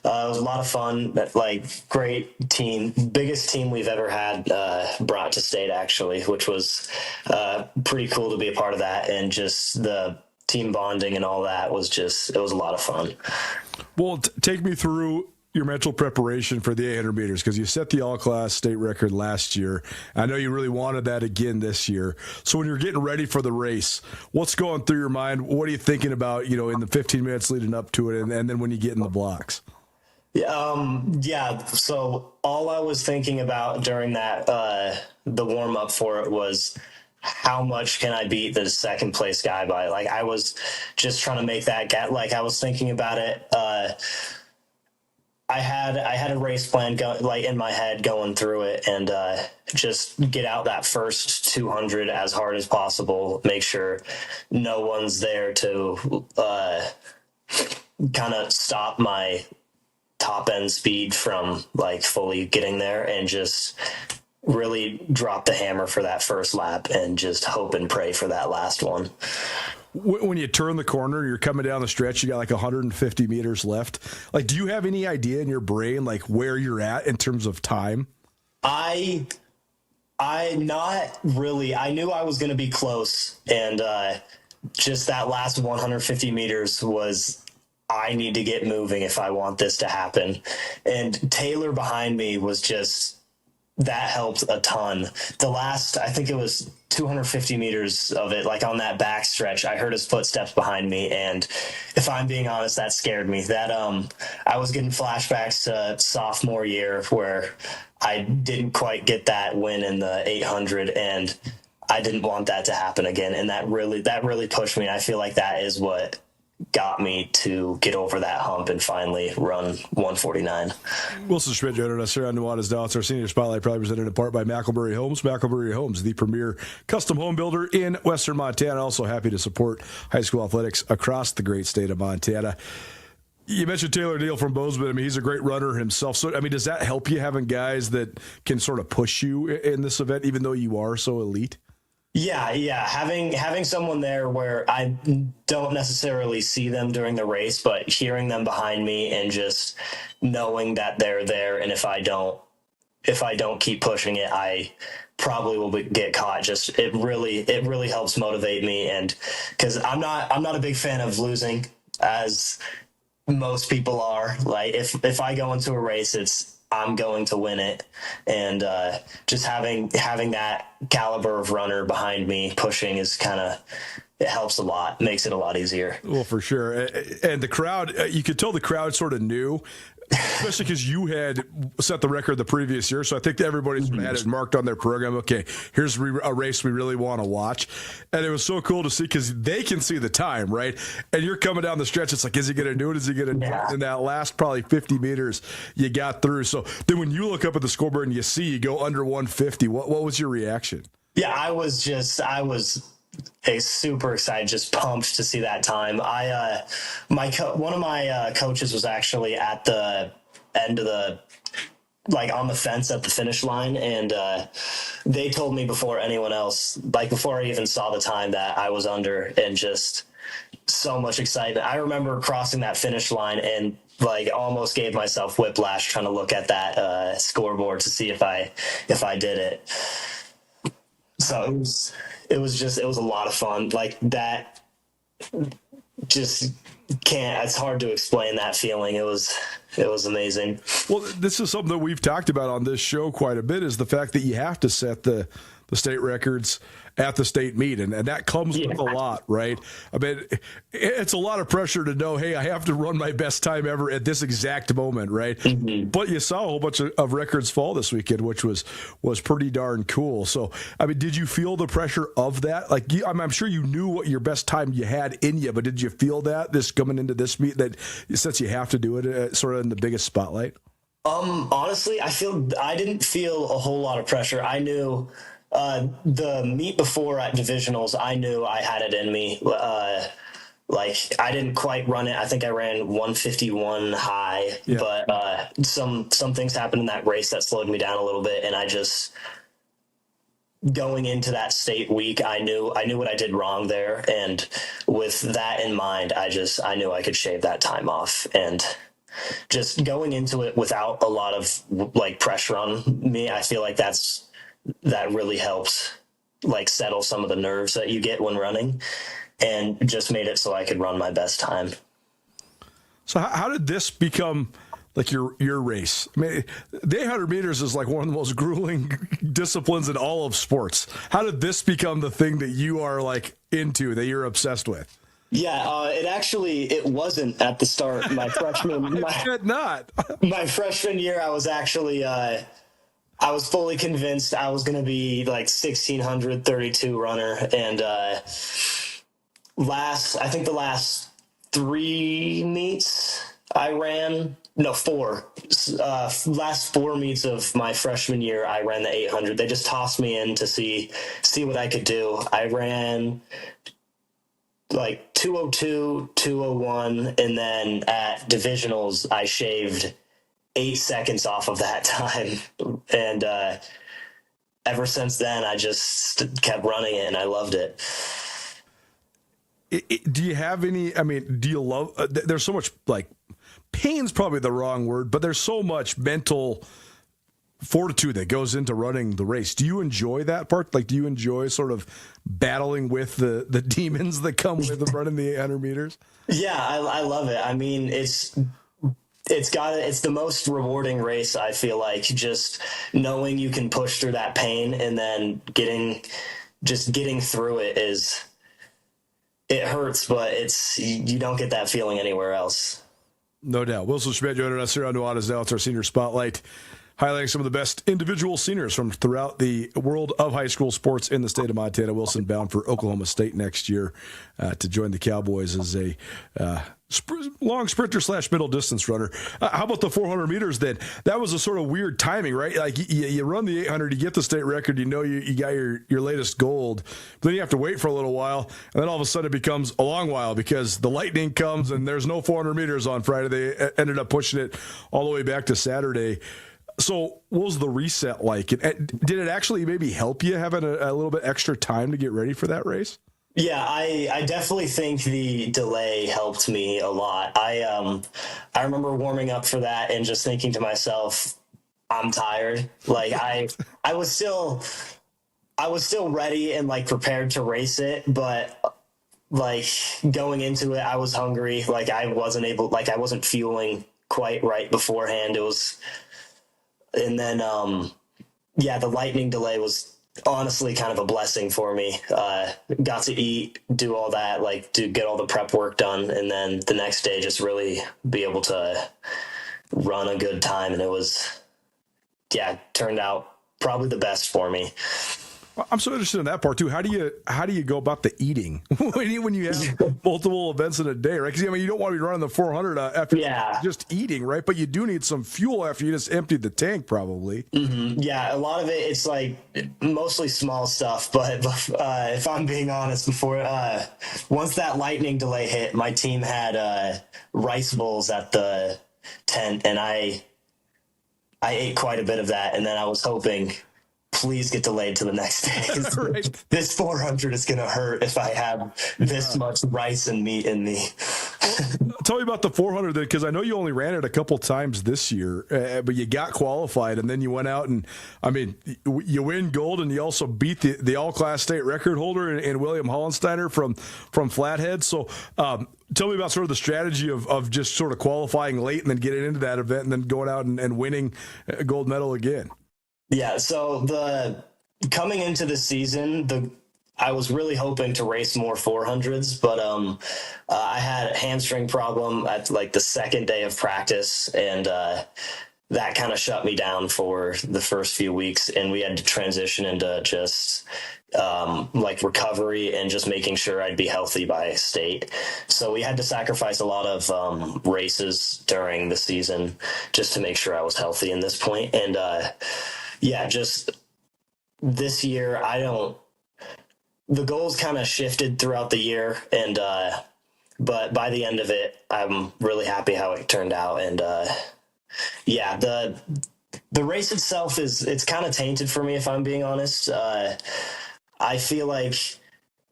it was a lot of fun. Like, great team, biggest team we've ever had brought to state, actually, which was pretty cool to be a part of that, and just the team bonding and all that was it was a lot of fun. Well, take me through your mental preparation for the 800 meters, because you set the all-class state record last year. I know you really wanted that again this year. So when you're getting ready for the race, what's going through your mind? What are you thinking about, in the 15 minutes leading up to it, and then when you get in the blocks? Yeah. So all I was thinking about during that, the warm-up for it was, how much can I beat the second place guy by? Like, I was just trying to make that gap. Like, I was thinking about it. I had a race plan in my head going through it, and just get out that first 200 as hard as possible. Make sure no one's there to kind of stop my top end speed from fully getting there, and just really drop the hammer for that first lap and just hope and pray for that last one. When you turn the corner, you're coming down the stretch, you got 150 meters left. Do you have any idea in your brain, where you're at in terms of time? I not really. I knew I was going to be close, and just that last 150 meters was, I need to get moving if I want this to happen. And Taylor behind me was just, that helped a ton. The last, I think it was 250 meters of it, on that back stretch, I heard his footsteps behind me, and if I'm being honest, that scared me. That I was getting flashbacks to sophomore year, where I didn't quite get that win in the 800, and I didn't want that to happen again, and that really pushed me. I feel like that is what got me to get over that hump and finally run 149. Wilson Schmidt joining us here on Nuanez Now. It's our Senior Spotlight, probably presented in part by McElberry Homes. McElberry Homes, the premier custom home builder in Western Montana. Also happy to support high school athletics across the great state of Montana. You mentioned Taylor Neal from Bozeman. I mean, he's a great runner himself. So, I mean, does that help you, having guys that can sort of push you in this event, even though you are so elite? Yeah. Having someone there where I don't necessarily see them during the race, but hearing them behind me and just knowing that they're there, and if I don't keep pushing it, I probably will get caught. Just it really helps motivate me, and because I'm not a big fan of losing, as most people are. Like if I go into a race, I'm going to win it. And just having that caliber of runner behind me pushing is it helps a lot, makes it a lot easier. Well, for sure. And the crowd, you could tell the crowd sort of knew, especially because you had set the record the previous year. So I think everybody sort of had it marked on their program. Okay, here's a race we really want to watch. And it was so cool to see because they can see the time, right? And you're coming down the stretch. It's like, is he going to do it? Is he going to do it? And that last probably 50 meters you got through. So then when you look up at the scoreboard and you go under 150, what was your reaction? Yeah, I was super excited, just pumped to see that time. One of my coaches was actually at the end of on the fence at the finish line, and they told me before anyone else, before I even saw the time, that I was under, and just so much excitement. I remember crossing that finish line and almost gave myself whiplash trying to look at that scoreboard to see if I did it. So it was a lot of fun. That just it's hard to explain that feeling. It was amazing. Well, this is something that we've talked about on this show quite a bit, is the fact that you have to set the state records at the state meet, and that comes with a lot, right? I mean, it's a lot of pressure to know, hey, I have to run my best time ever at this exact moment, right? Mm-hmm. But you saw a whole bunch of records fall this weekend, which was pretty darn cool. So, I mean, did you feel the pressure of that? I'm sure you knew what your best time you had in you, but did you feel that this coming into this meet, that since you have to do it sort of in the biggest spotlight? Honestly, I didn't feel a whole lot of pressure. I knew the meet before at divisionals, I knew I had it in me. I didn't quite run it. I think I ran 151 high, but some things happened in that race that slowed me down a little bit, and I just, going into that state week, I knew what I did wrong there, and with that in mind, I knew I could shave that time off, and just going into it without a lot of pressure on me, I feel like that really helps settle some of the nerves that you get when running, and just made it so I could run my best time. So how did this become your race? I mean, the 800 meters is one of the most grueling disciplines in all of sports. How did this become the thing that you are into, that you're obsessed with? Yeah, it wasn't at the start. My freshman, my freshman year, I was actually, I was fully convinced I was going to be 1632 runner. And I think the last 3 meets I ran, last 4 meets of my freshman year, I ran the 800. They just tossed me in to see what I could do. I ran 202, 201, and then at divisionals, I shaved 8 seconds off of that time. And ever since then, I just kept running it, and I loved it. Do you have any, do you love, there's so much, pain's probably the wrong word, but there's so much mental fortitude that goes into running the race. Do you enjoy that part? Do you enjoy sort of battling with the demons that come with running the 800 meters? Yeah, I love it. I mean, it's the most rewarding race, I feel like, just knowing you can push through that pain, and then getting through it it hurts, but you don't get that feeling anywhere else. No doubt. Wilson Schmidt joining us here on Nuanez Now. It's our senior spotlight, highlighting some of the best individual seniors from throughout the world of high school sports in the state of Montana. Wilson bound for Oklahoma State next year to join the Cowboys as a long sprinter / middle distance runner. How about the 400 meters then? That was a sort of weird timing, right? You run the 800, you get the state record, you got your latest gold, but then you have to wait for a little while, and then all of a sudden it becomes a long while because the lightning comes and there's no 400 meters on Friday. They ended up pushing it all the way back to Saturday. So what was the reset like? Did it actually maybe help you having a little bit extra time to get ready for that race? Yeah, I definitely think the delay helped me a lot. I remember warming up for that and just thinking to myself, I'm tired. I was still ready and prepared to race it, but like going into it, I was hungry. Like I wasn't fueling quite right beforehand. And then, the lightning delay was honestly kind of a blessing for me. Got to eat, do all that, like to get all the prep work done. And then the next day, just really be able to run a good time. And it was, turned out probably the best for me. I'm so interested in that part too. How do you go about the eating when you have multiple events in a day, right? Because you don't want to be running the 400 after just eating, right? But you do need some fuel after you just emptied the tank, probably. Mm-hmm. Yeah, a lot of it's like mostly small stuff. But if I'm being honest, once that lightning delay hit, my team had rice bowls at the tent, and I ate quite a bit of that, and then I was hoping, please get delayed to the next day. Right. This 400 is going to hurt if I have this much rice and meat in me. Tell me about the 400 then, because I know you only ran it a couple times this year, but you got qualified, and then you went out and, you win gold, and you also beat the all-class state record holder in William Hollensteiner from Flathead. So tell me about sort of the strategy of just sort of qualifying late and then getting into that event and then going out and winning a gold medal again. Yeah, so coming into the season, I was really hoping to race more 400s, but I had a hamstring problem at like the second day of practice, and that kind of shut me down for the first few weeks, and we had to transition into just recovery and just making sure I'd be healthy by state. So we had to sacrifice a lot of races during the season just to make sure I was healthy in this point, and just this year, the goals kind of shifted throughout the year, and but by the end of it, I'm really happy how it turned out. And the race itself it's kind of tainted for me, if I'm being honest. I feel like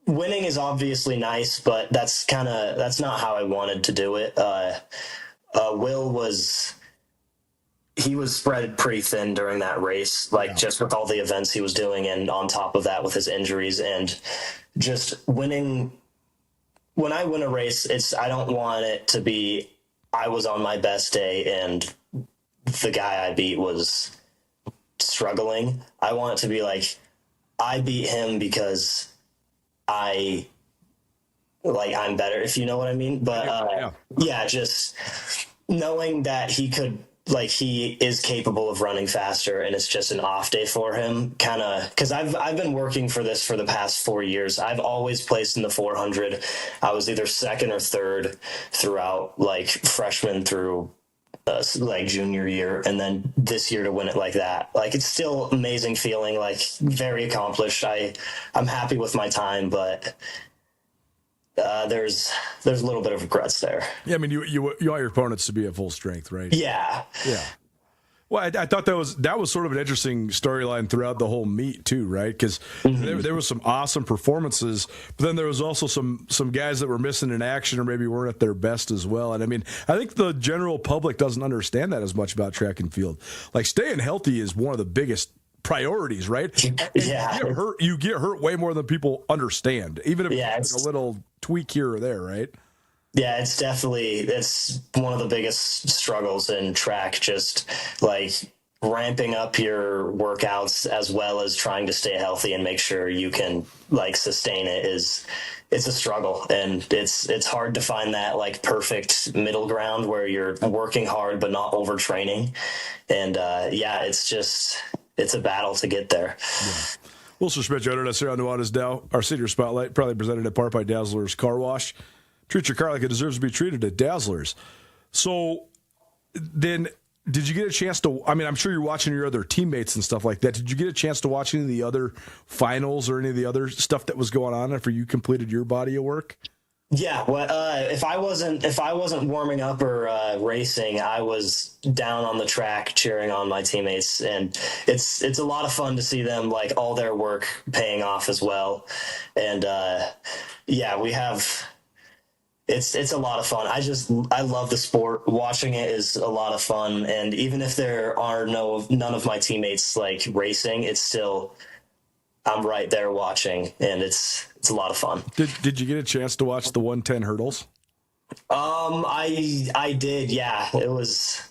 winning is obviously nice, but that's not how I wanted to do it. Will was spread pretty thin during that race, just with all the events he was doing, and on top of that with his injuries, and just winning. When I win a race, I don't want it to be I was on my best day and the guy I beat was struggling. I want it to be like I beat him because I'm better, if you know what I mean. But just knowing that he is capable of running faster, and it's just an off day for him, kind of, because I've been working for this for the past 4 years. I've always placed in the 400. I was either second or third throughout freshman through junior year, and then this year to win it like that, it's still amazing feeling, very accomplished. I'm happy with my time, but there's a little bit of regrets there. Yeah, you want your opponents to be at full strength, right? Yeah. Well, I thought that was sort of an interesting storyline throughout the whole meet too, right? Because there was some awesome performances, but then there was also some guys that were missing in action or maybe weren't at their best as well. And I think the general public doesn't understand that as much about track and field. Staying healthy is one of the biggest priorities, right? Yeah. You get hurt way more than people understand, even if it's a little tweak here or there, right? Yeah, it's one of the biggest struggles in track, just ramping up your workouts as well as trying to stay healthy and make sure you can sustain it's a struggle, and it's hard to find that perfect middle ground where you're working hard but not overtraining. And it's a battle to get there. Yeah. Wilson Schmidt joining us here on Nuanez Now, our senior spotlight, probably presented in part by Dazzler's Car Wash. Treat your car like it deserves to be treated at Dazzler's. So then, did you get a chance to, I'm sure you're watching your other teammates and stuff like that. Did you get a chance to watch any of the other finals or any of the other stuff that was going on after you completed your body of work? Yeah, well, if I wasn't warming up or racing, I was down on the track cheering on my teammates, and it's a lot of fun to see them all their work paying off as well. And we have. It's a lot of fun. I love the sport. Watching it is a lot of fun, and even if there are none of my teammates racing, it's still I'm right there watching, and it's a lot of fun. Did you get a chance to watch the 110 hurdles? I did, yeah. It was.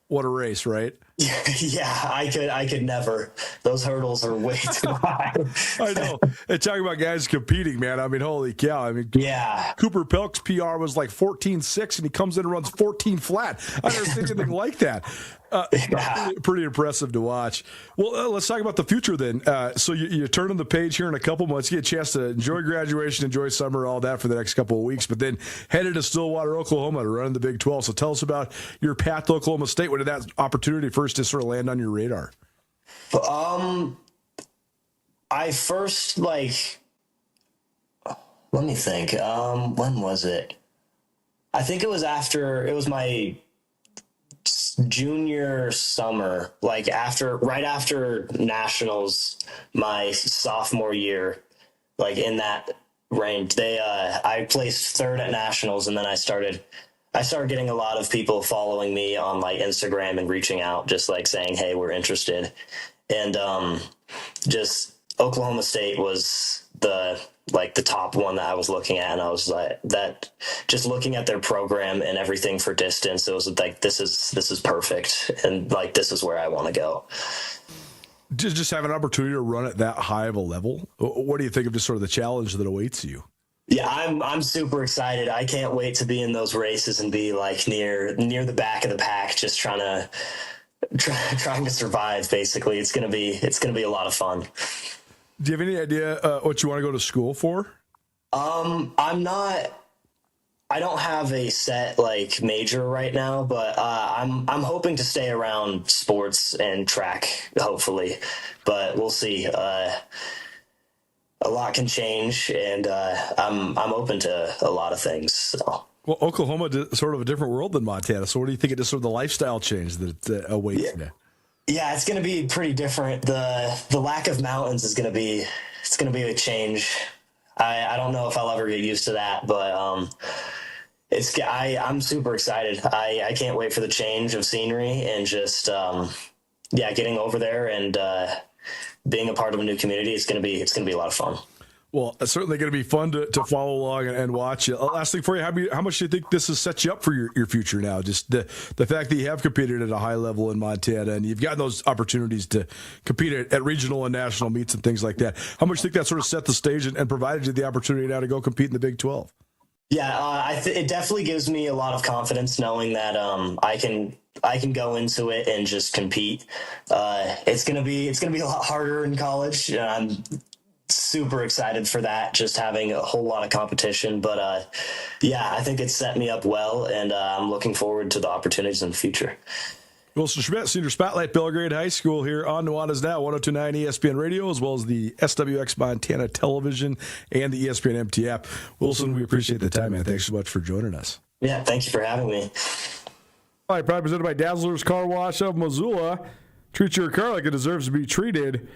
What a race, right? Yeah, I could never. Those hurdles are way too high. I know. And talking about guys competing, man. I mean, holy cow. I mean, yeah. Cooper Pelk's PR was like 14.6, and he comes in and runs 14 flat. I never seen anything like that. Pretty impressive to watch. Well, let's talk about the future then. So you turn on the page here in a couple months, you get a chance to enjoy graduation, enjoy summer, all that for the next couple of weeks, but then headed to Stillwater, Oklahoma to run in the Big 12. So tell us about your path to Oklahoma State. When did that opportunity first just sort of land on your radar? I first, let me think. When was it? I think it was my junior summer, right after nationals, my sophomore year, in that range. I placed third at nationals, and then I started getting a lot of people following me on Instagram and reaching out, just saying, hey, we're interested. And just Oklahoma State was the top one that I was looking at, and I was just looking at their program and everything for distance, it was this is perfect, and this is where I want to go. Just have an opportunity to run at that high of a level. What do you think of just sort of the challenge that awaits you? Yeah, I'm super excited. I can't wait to be in those races and be near the back of the pack, just trying to survive. Basically, it's gonna be a lot of fun. Do you have any idea what you want to go to school for? I don't have a set major right now, but I'm hoping to stay around sports and track, hopefully, but we'll see. A lot can change, and I'm open to a lot of things. So. Well, Oklahoma is sort of a different world than Montana. So what do you think of just sort of the lifestyle change that awaits you? Yeah, it's going to be pretty different. The lack of mountains is going to be a change. I don't know if I'll ever get used to that, but I'm super excited. I can't wait for the change of scenery and just getting over there and being a part of a new community. It's going to be a lot of fun. Well, it's certainly going to be fun to follow along and watch. Last thing for you, how much do you think this has set you up for your future now? Just the fact that you have competed at a high level in Montana and you've gotten those opportunities to compete at regional and national meets and things like that. How much do you think that sort of set the stage and provided you the opportunity now to go compete in the Big 12? Yeah, it definitely gives me a lot of confidence knowing that I can go into it and just compete. It's gonna be a lot harder in college. I'm super excited for that, just having a whole lot of competition. But I think it's set me up well, and I'm looking forward to the opportunities in the future. Wilson Schmidt, Senior Spotlight, Belgrade High School here on Nuanez Now, 102.9 ESPN Radio, as well as the SWX Montana Television and the ESPN MT app. Wilson, we appreciate the time, man. Thanks so much for joining us. Yeah, thank you for having me. All right, probably presented by Dazzler's Car Wash of Missoula. Treat your car like it deserves to be treated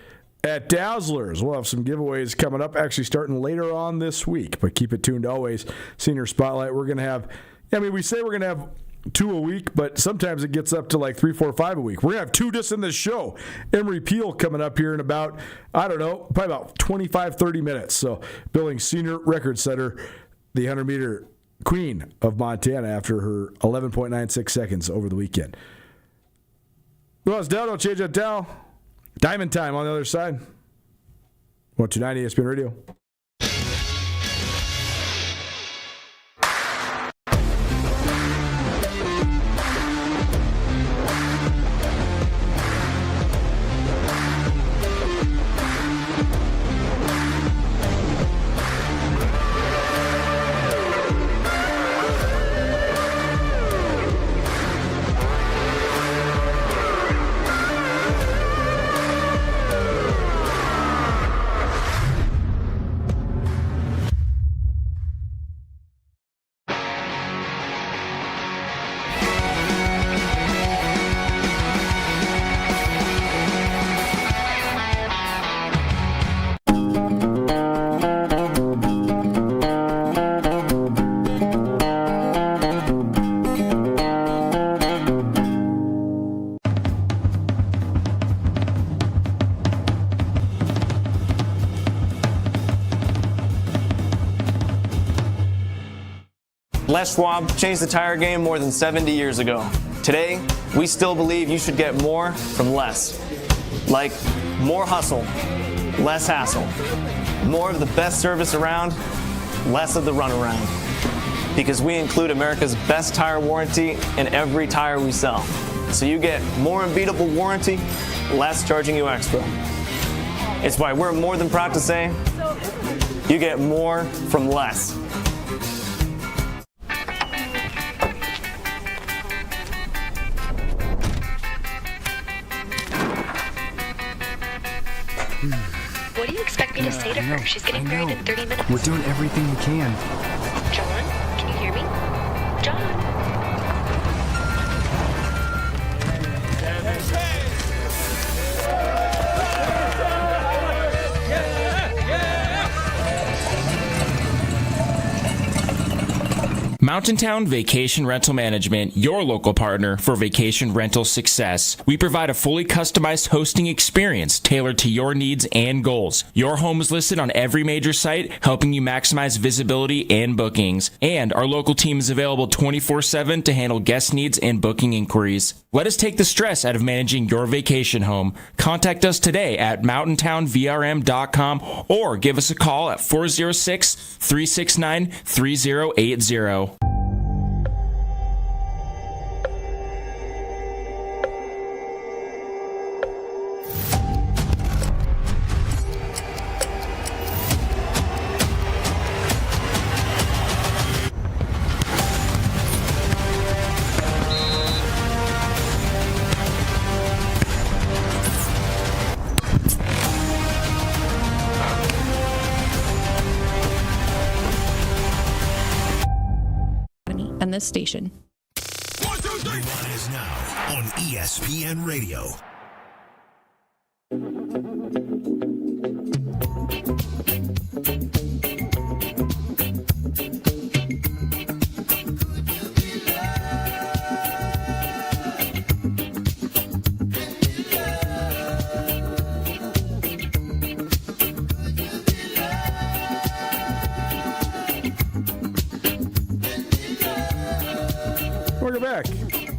at Dazzler's. We'll have some giveaways coming up, actually starting later on this week, but keep it tuned always. Senior Spotlight, we're going to have, we say we're going to have 2 a week, but sometimes it gets up to 3, 4, 5 a week. We're going to have 2 just in this show. Emery Peel coming up here in about, probably about 25, 30 minutes. So, Billings senior record setter, the 100-meter queen of Montana after her 11.96 seconds over the weekend. Well, it's down. Don't change that dial. Diamond time on the other side. 102.9 ESPN Radio. Les Schwab changed the tire game more than 70 years ago. Today, we still believe you should get more from less. Like more hustle, less hassle. More of the best service around, less of the runaround. Because we include America's best tire warranty in every tire we sell. So you get more unbeatable warranty, less charging you extra. It's why we're more than proud to say, you get more from less. What do you expect me to say to her? She's getting married in 30 minutes. We're doing everything we can. John, can you hear me? John. Mountain Town Vacation Rental Management, your local partner for vacation rental success. We provide a fully customized hosting experience tailored to your needs and goals. Your home is listed on every major site, helping you maximize visibility and bookings. And our local team is available 24/7 to handle guest needs and booking inquiries. Let us take the stress out of managing your vacation home. Contact us today at mountaintownvrm.com or give us a call at 406-369-3080. And this station. Nuanez Now on ESPN Radio. Welcome back.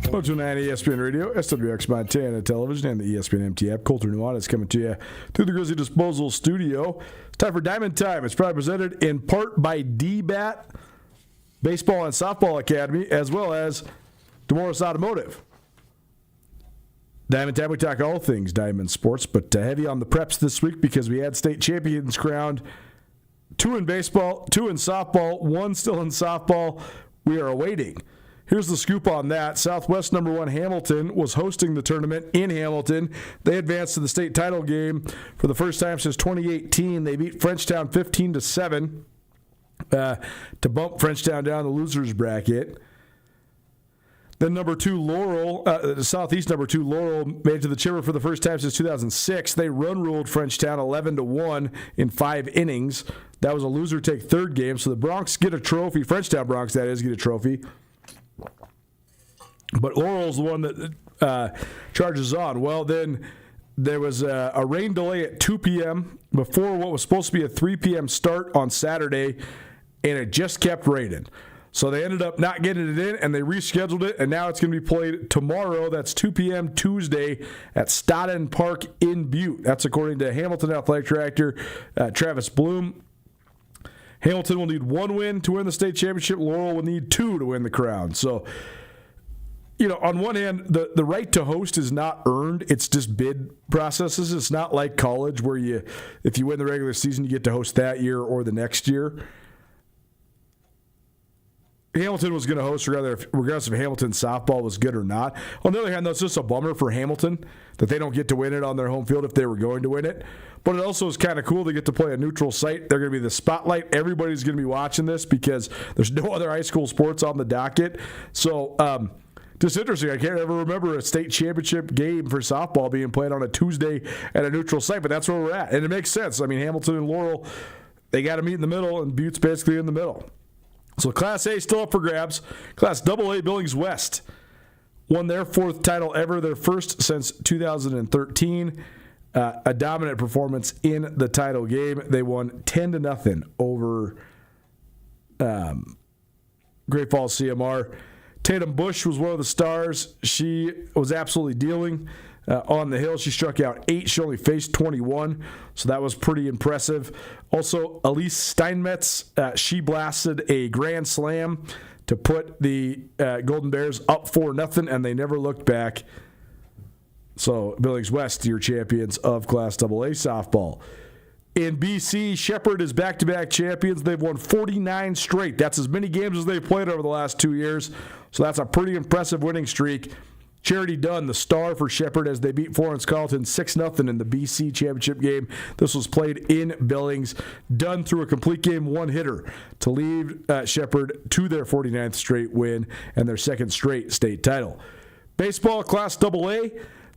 129 ESPN Radio, SWX Montana Television, and the ESPN MT app. Colter Nuanez coming to you through the Grizzly Disposal Studio. It's time for Diamond Time. It's probably presented in part by DBAT, Baseball and Softball Academy, as well as DeMorris Automotive. Diamond Time, we talk all things Diamond Sports, but heavy on the preps this week because we had state champions crowned. 2 in baseball, 2 in softball, 1 still in softball. We are awaiting. Here's the scoop on that. Southwest number 1 Hamilton was hosting the tournament in Hamilton. They advanced to the state title game for the first time since 2018. They beat Frenchtown 15-7 to bump Frenchtown down the losers bracket. Then number 2 Laurel, Southeast number 2 Laurel made it to the Chipper for the first time since 2006. They run-ruled Frenchtown 11-1 in 5 innings. That was a loser take third game. So the Bronx get a trophy. Frenchtown Bronx, that is, get a trophy. But Laurel's the one that charges on. Well, then there was a rain delay at 2 p.m. before what was supposed to be a 3 p.m. start on Saturday, and it just kept raining. So they ended up not getting it in, and they rescheduled it, and now it's going to be played tomorrow. That's 2 p.m. Tuesday at Stodden Park in Butte. That's according to Hamilton Athletic Director Travis Bloom. Hamilton will need 1 win to win the state championship. Laurel will need 2 to win the crown. So, you know, on one hand, the right to host is not earned. It's just bid processes. It's not like college where if you win the regular season, you get to host that year or the next year. Hamilton was going to host regardless if Hamilton softball was good or not. On the other hand, that's just a bummer for Hamilton that they don't get to win it on their home field if they were going to win it. But it also is kind of cool to get to play a neutral site. They're going to be the spotlight. Everybody's going to be watching this because there's no other high school sports on the docket. So, just interesting. I can't ever remember a state championship game for softball being played on a Tuesday at a neutral site, but that's where we're at. And it makes sense. I mean, Hamilton and Laurel, they got to meet in the middle, and Butte's basically in the middle. So Class A still up for grabs. Class AA Billings West won their 4th title ever, their first since 2013. A dominant performance in the title game. They won 10-0 over Great Falls CMR. Tatum Bush was one of the stars. She was absolutely dealing on the hill. She struck out 8. She only faced 21, so that was pretty impressive. Also, Elise Steinmetz, she blasted a grand slam to put the Golden Bears up 4-0, and they never looked back. So, Billings West, your champions of Class AA softball. In BC, Shepherd is back-to-back champions. They've won 49 straight. That's as many games as they've played over the last 2 years. So that's a pretty impressive winning streak. Charity Dunn, the star for Shepherd, as they beat Florence Carlton 6-0 in the BC championship game. This was played in Billings. Dunn threw a complete game one-hitter to lead Shepherd to their 49th straight win and their second straight state title. Baseball Class AA.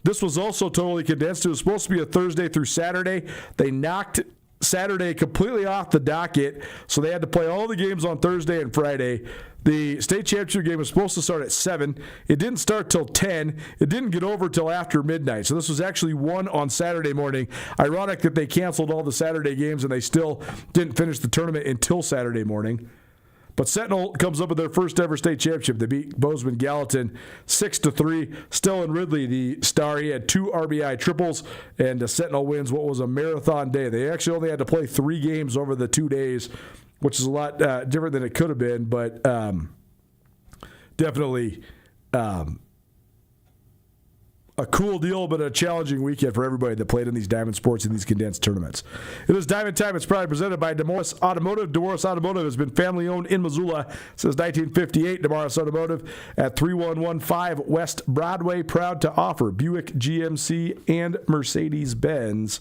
This was also totally condensed. It was supposed to be a Thursday through Saturday. They knocked Saturday completely off the docket, so they had to play all the games on Thursday and Friday. The state championship game was supposed to start at 7. It didn't start till 10. It didn't get over till after midnight. So this was actually won on Saturday morning. Ironic that they canceled all the Saturday games and they still didn't finish the tournament until Saturday morning. But Sentinel comes up with their first ever state championship. They beat Bozeman Gallatin 6-3. Stellan Ridley, the star, he had 2 RBI triples, and Sentinel wins what was a marathon day. They actually only had to play 3 games over the 2 days, which is a lot different than it could have been, but definitely a cool deal, but a challenging weekend for everybody that played in these diamond sports in these condensed tournaments. It is Diamond Time. It's proudly presented by DeMorris Automotive. DeMorris Automotive has been family-owned in Missoula since 1958. DeMorris Automotive at 3115 West Broadway, proud to offer Buick, GMC, and Mercedes-Benz.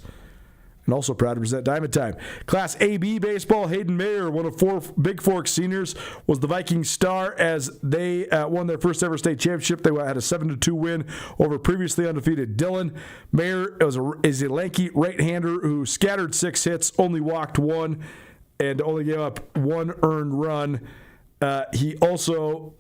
And also proud to present Diamond Time. Class AB baseball, Hayden Mayer, one of 4 Big Fork seniors, was the Vikings star as they won their first ever state championship. They had a 7-2 win over previously undefeated Dillon. Mayer is a lanky right-hander who scattered 6 hits, only walked 1, and only gave up 1 earned run. He also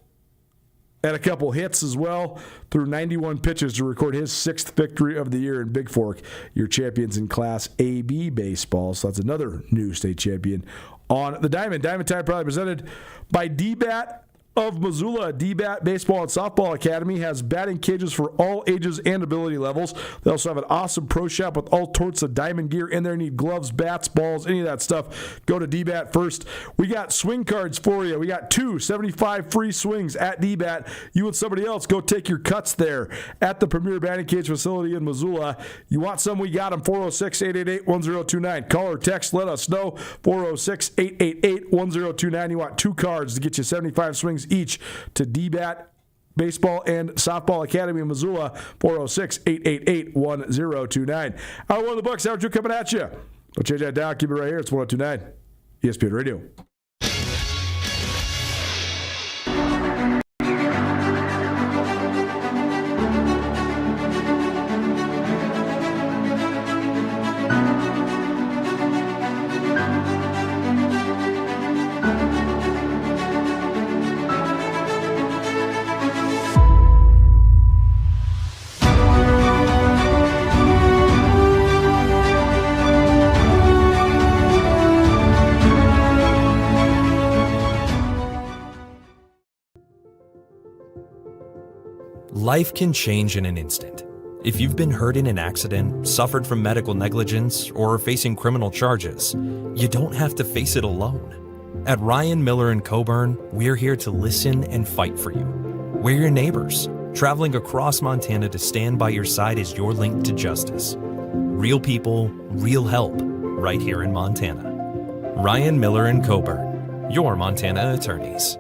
had a couple hits as well, threw 91 pitches to record his 6th victory of the year in Big Fork, your champions in Class AB baseball. So that's another new state champion on the Diamond. Diamond Time probably presented by DBAT of Missoula. DBAT Baseball and Softball Academy has batting cages for all ages and ability levels. They also have an awesome pro shop with all sorts of diamond gear in there. Need gloves, bats, balls, any of that stuff. Go to DBAT first. We got swing cards for you. We got 275 free swings at DBAT. You and somebody else go take your cuts there at the premier batting cage facility in Missoula. You want some? We got them. 406-888-1029. Call or text. Let us know. 406-888-1029. You want 2 cards to get you 75 swings each to DBAT Baseball and Softball Academy in Missoula. 406-888-1029. Hour 1 of the books. Hour 2 coming at you. Don't change that dial. Keep it right here. It's 1029 ESPN Radio. Life can change in an instant. If you've been hurt in an accident, suffered from medical negligence, or are facing criminal charges, you don't have to face it alone. At Ryan Miller & Coburn, we're here to listen and fight for you. We're your neighbors, traveling across Montana to stand by your side as your link to justice. Real people, real help, right here in Montana. Ryan Miller & Coburn, your Montana attorneys.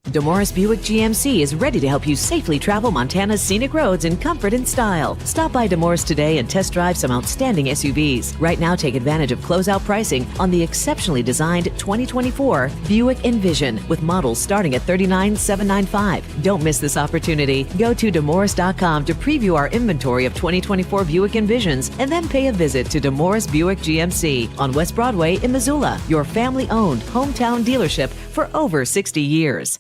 DeMorris Buick GMC is ready to help you safely travel Montana's scenic roads in comfort and style. Stop by DeMorris today and test drive some outstanding SUVs. Right now, take advantage of closeout pricing on the exceptionally designed 2024 Buick Envision with models starting at $39,795. Don't miss this opportunity. Go to DeMorris.com to preview our inventory of 2024 Buick Envisions and then pay a visit to DeMorris Buick GMC on West Broadway in Missoula, your family-owned hometown dealership for over 60 years.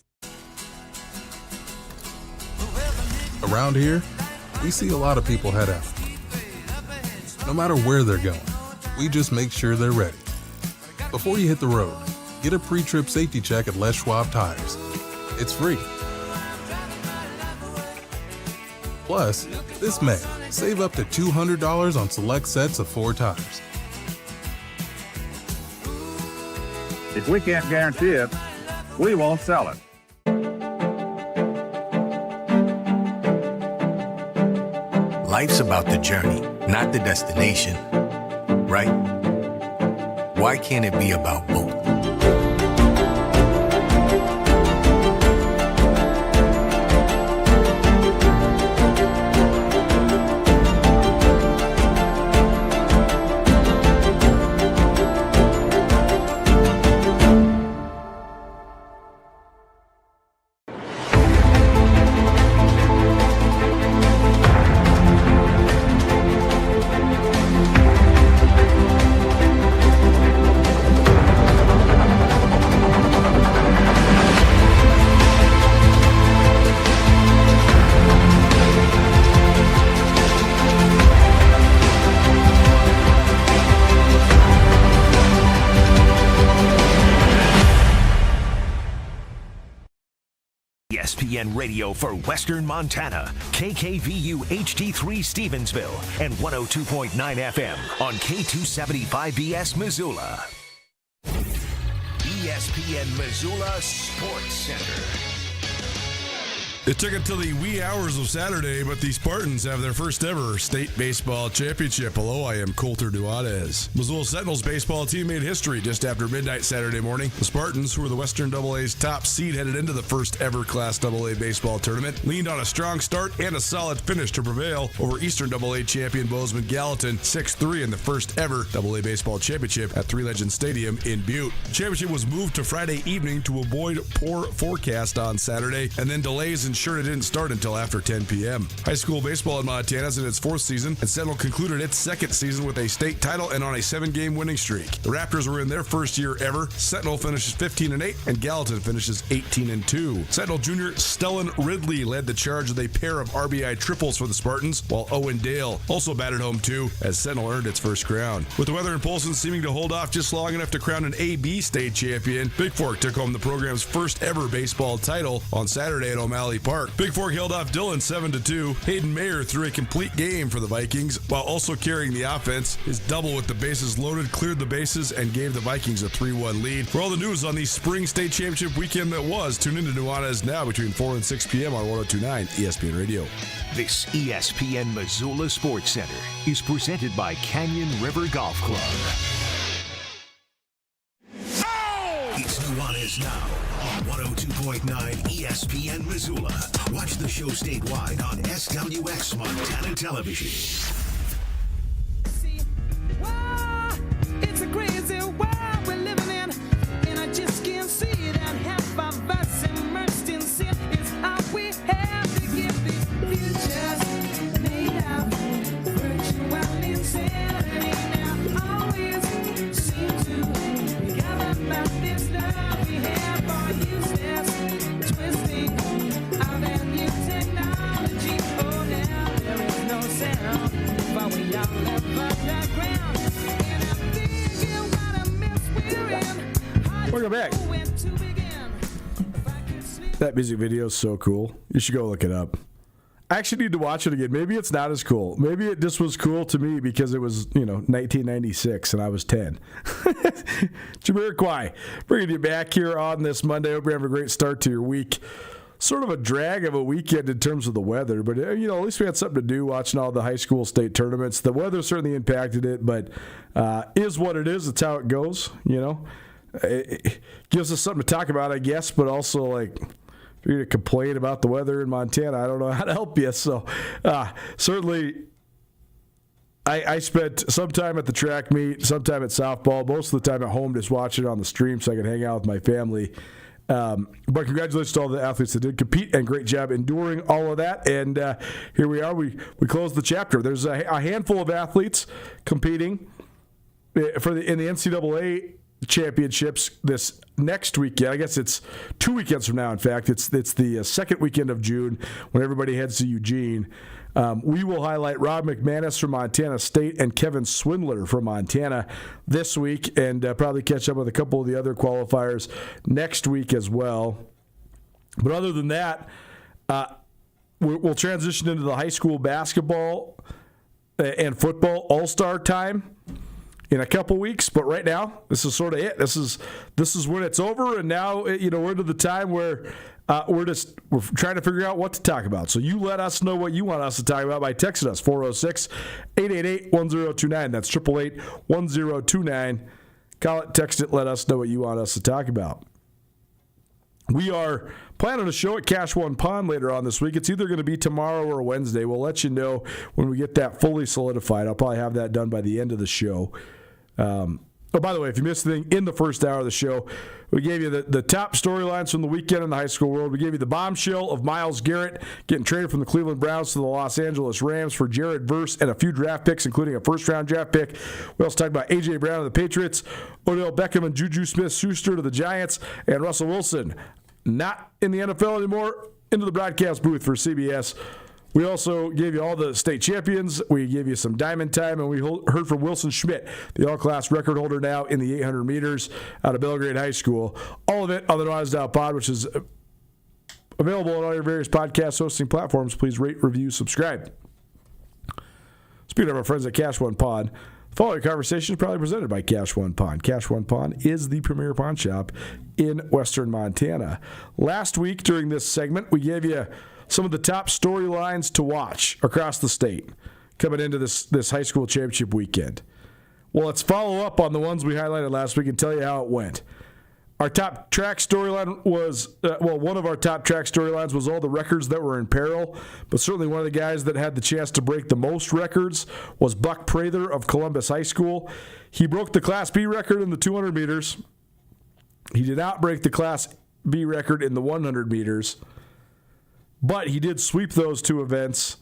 Around here, we see a lot of people head out. No matter where they're going, we just make sure they're ready. Before you hit the road, get a pre-trip safety check at Les Schwab Tires. It's free. Plus, this May, save up to $200 on select sets of 4 tires. If we can't guarantee it, we won't sell it. Life's about the journey, not the destination, right? Why can't it be about both? ESPN Radio for Western Montana, KKVU HD3 Stevensville, and 102.9 FM on K275BS Missoula. ESPN Missoula Sports Center. It took until the wee hours of Saturday, but the Spartans have their first ever state baseball championship. Hello, I am Colter Nuanez. Missoula Sentinels baseball team made history just after midnight Saturday morning. The Spartans, who were the Western AA's top seed headed into the first ever Class AA baseball tournament, leaned on a strong start and a solid finish to prevail over Eastern AA champion Bozeman Gallatin 6-3 in the first ever AA baseball championship at Three Legends Stadium in Butte. The championship was moved to Friday evening to avoid poor forecast on Saturday, and then delays ensured it didn't start until after 10 p.m. High school baseball in Montana is in its 4th season, and Sentinel concluded its 2nd season with a state title and on a 7-game winning streak. The Raptors were in their first year ever. Sentinel finishes 15-8, and Gallatin finishes 18-2. Sentinel junior Stellan Ridley led the charge with a pair of RBI triples for the Spartans, while Owen Dale also batted home too, as Sentinel earned its first crown. With the weather in Polson seeming to hold off just long enough to crown an AB state champion, Big Fork took home the program's first ever baseball title on Saturday at O'Malley Park. Big Fork held off Dillon 7-2. Hayden Mayer threw a complete game for the Vikings while also carrying the offense. His double with the bases loaded cleared the bases and gave the Vikings a 3-1 lead. For all the news on the spring state championship weekend that was, tune into Nuanez Now between 4 and 6 p.m. on 102.9 ESPN Radio. This ESPN Missoula Sports Center is presented by Canyon River Golf Club. It's Nuanez Now on 102.9 ESPN Missoula. Watch the show statewide on SWX Montana Television. It's a crazy world we're living in, and I just can't see it. And half of us immersed in sin is how we have to give these futures made up virtual insanity. Now always seem to be about this love we have for useless twisting of that new technology. Oh, now there is no sound, but we all live underground. Welcome back. That music video is so cool. You should go look it up. I actually need to watch it again. Maybe it's not as cool. Maybe it just was cool to me because it was, 1996 and I was 10. Jamiroquai, bringing you back here on this Monday. Hope you have a great start to your week. Sort of a drag of a weekend in terms of the weather, but at least we had something to do watching all the high school state tournaments. The weather certainly impacted it, but is what it is. It's how it goes, It gives us something to talk about, I guess, but also, if you're going to complain about the weather in Montana, I don't know how to help you. So, certainly, I spent some time at the track meet, some time at softball, most of the time at home just watching it on the stream so I could hang out with my family. But congratulations to all the athletes that did compete, and great job enduring all of that. And here we are. We closed the chapter. There's a handful of athletes competing in the NCAA championships this next weekend. I guess it's 2 weekends from now. In fact, it's the second weekend of June when everybody heads to Eugene. We will highlight Rob McManus from Montana State and Kevin Swindler from Montana this week, and probably catch up with a couple of the other qualifiers next week as well. But other than that, we'll transition into the high school basketball and football all-star time in a couple weeks. But right now, this is sort of it. This is when it's over, and now we're into the time where we're trying to figure out what to talk about. So you let us know what you want us to talk about by texting us 406-888-1029. That's 888-1029. Call it, text it, let us know what you want us to talk about. We are planning a show at Cache One Pond later on this week. It's either going to be tomorrow or Wednesday. We'll let you know when we get that fully solidified. I'll probably have that done by the end of the show. By the way, if you missed anything in the first hour of the show, we gave you the top storylines from the weekend in the high school world. We gave you the bombshell of Myles Garrett getting traded from the Cleveland Browns to the Los Angeles Rams for Jared Verse and a few draft picks, including a first-round draft pick. We also talked about A.J. Brown of the Patriots, Odell Beckham and Juju Smith-Schuster to the Giants, and Russell Wilson, not in the NFL anymore, into the broadcast booth for CBS. We also gave you all the state champions. We gave you some diamond time, and we heard from Wilson Schmidt, the all-class record holder now in the 800 meters out of Belgrade High School. All of it on the Nuanez Now Pod, which is available on all your various podcast hosting platforms. Please rate, review, subscribe. Speaking of our friends at Cache One Pond, the following conversation is probably presented by Cache One Pond. Cache One Pond is the premier pawn shop in western Montana. Last week during this segment, we gave you some of the top storylines to watch across the state coming into this high school championship weekend. Well, let's follow up on the ones we highlighted last week and tell you how it went. Our top track storyline was, one of our top track storylines was all the records that were in peril, but certainly one of the guys that had the chance to break the most records was Buck Prather of Columbus High School. He broke the Class B record in the 200 meters. He did not break the Class B record in the 100 meters, but he did sweep those two events,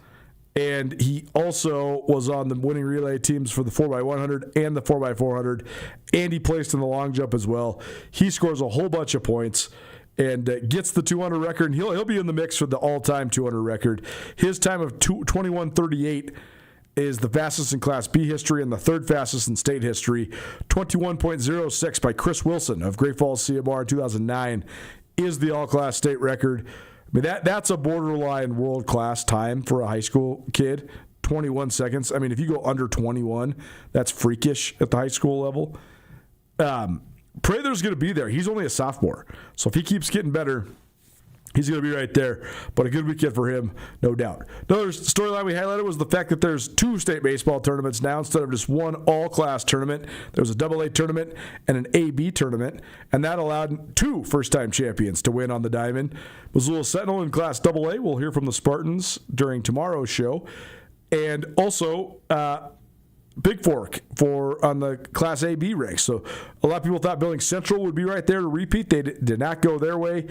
and he also was on the winning relay teams for the 4x100 and the 4x400, and he placed in the long jump as well. He scores a whole bunch of points and gets the 200 record, and he'll be in the mix for the all-time 200 record. His time of 21:38 is the fastest in Class B history and the third fastest in state history. 21.06 by Chris Wilson of Great Falls CMR in 2009 is the all-class state record. I mean, that's a borderline world-class time for a high school kid, 21 seconds. I mean, if you go under 21, that's freakish at the high school level. Prather's going to be there. He's only a sophomore. So if he keeps getting better, he's going to be right there. But a good weekend for him, no doubt. Another storyline we highlighted was the fact that there's two state baseball tournaments now instead of just one all-class tournament. There was a AA tournament and an AB tournament, and that allowed two first-time champions to win on the diamond. Missoula Sentinel in Class AA. We'll hear from the Spartans during tomorrow's show. And also Big Fork on the Class AB race. So a lot of people thought Billings Central would be right there to repeat. They did not go their way.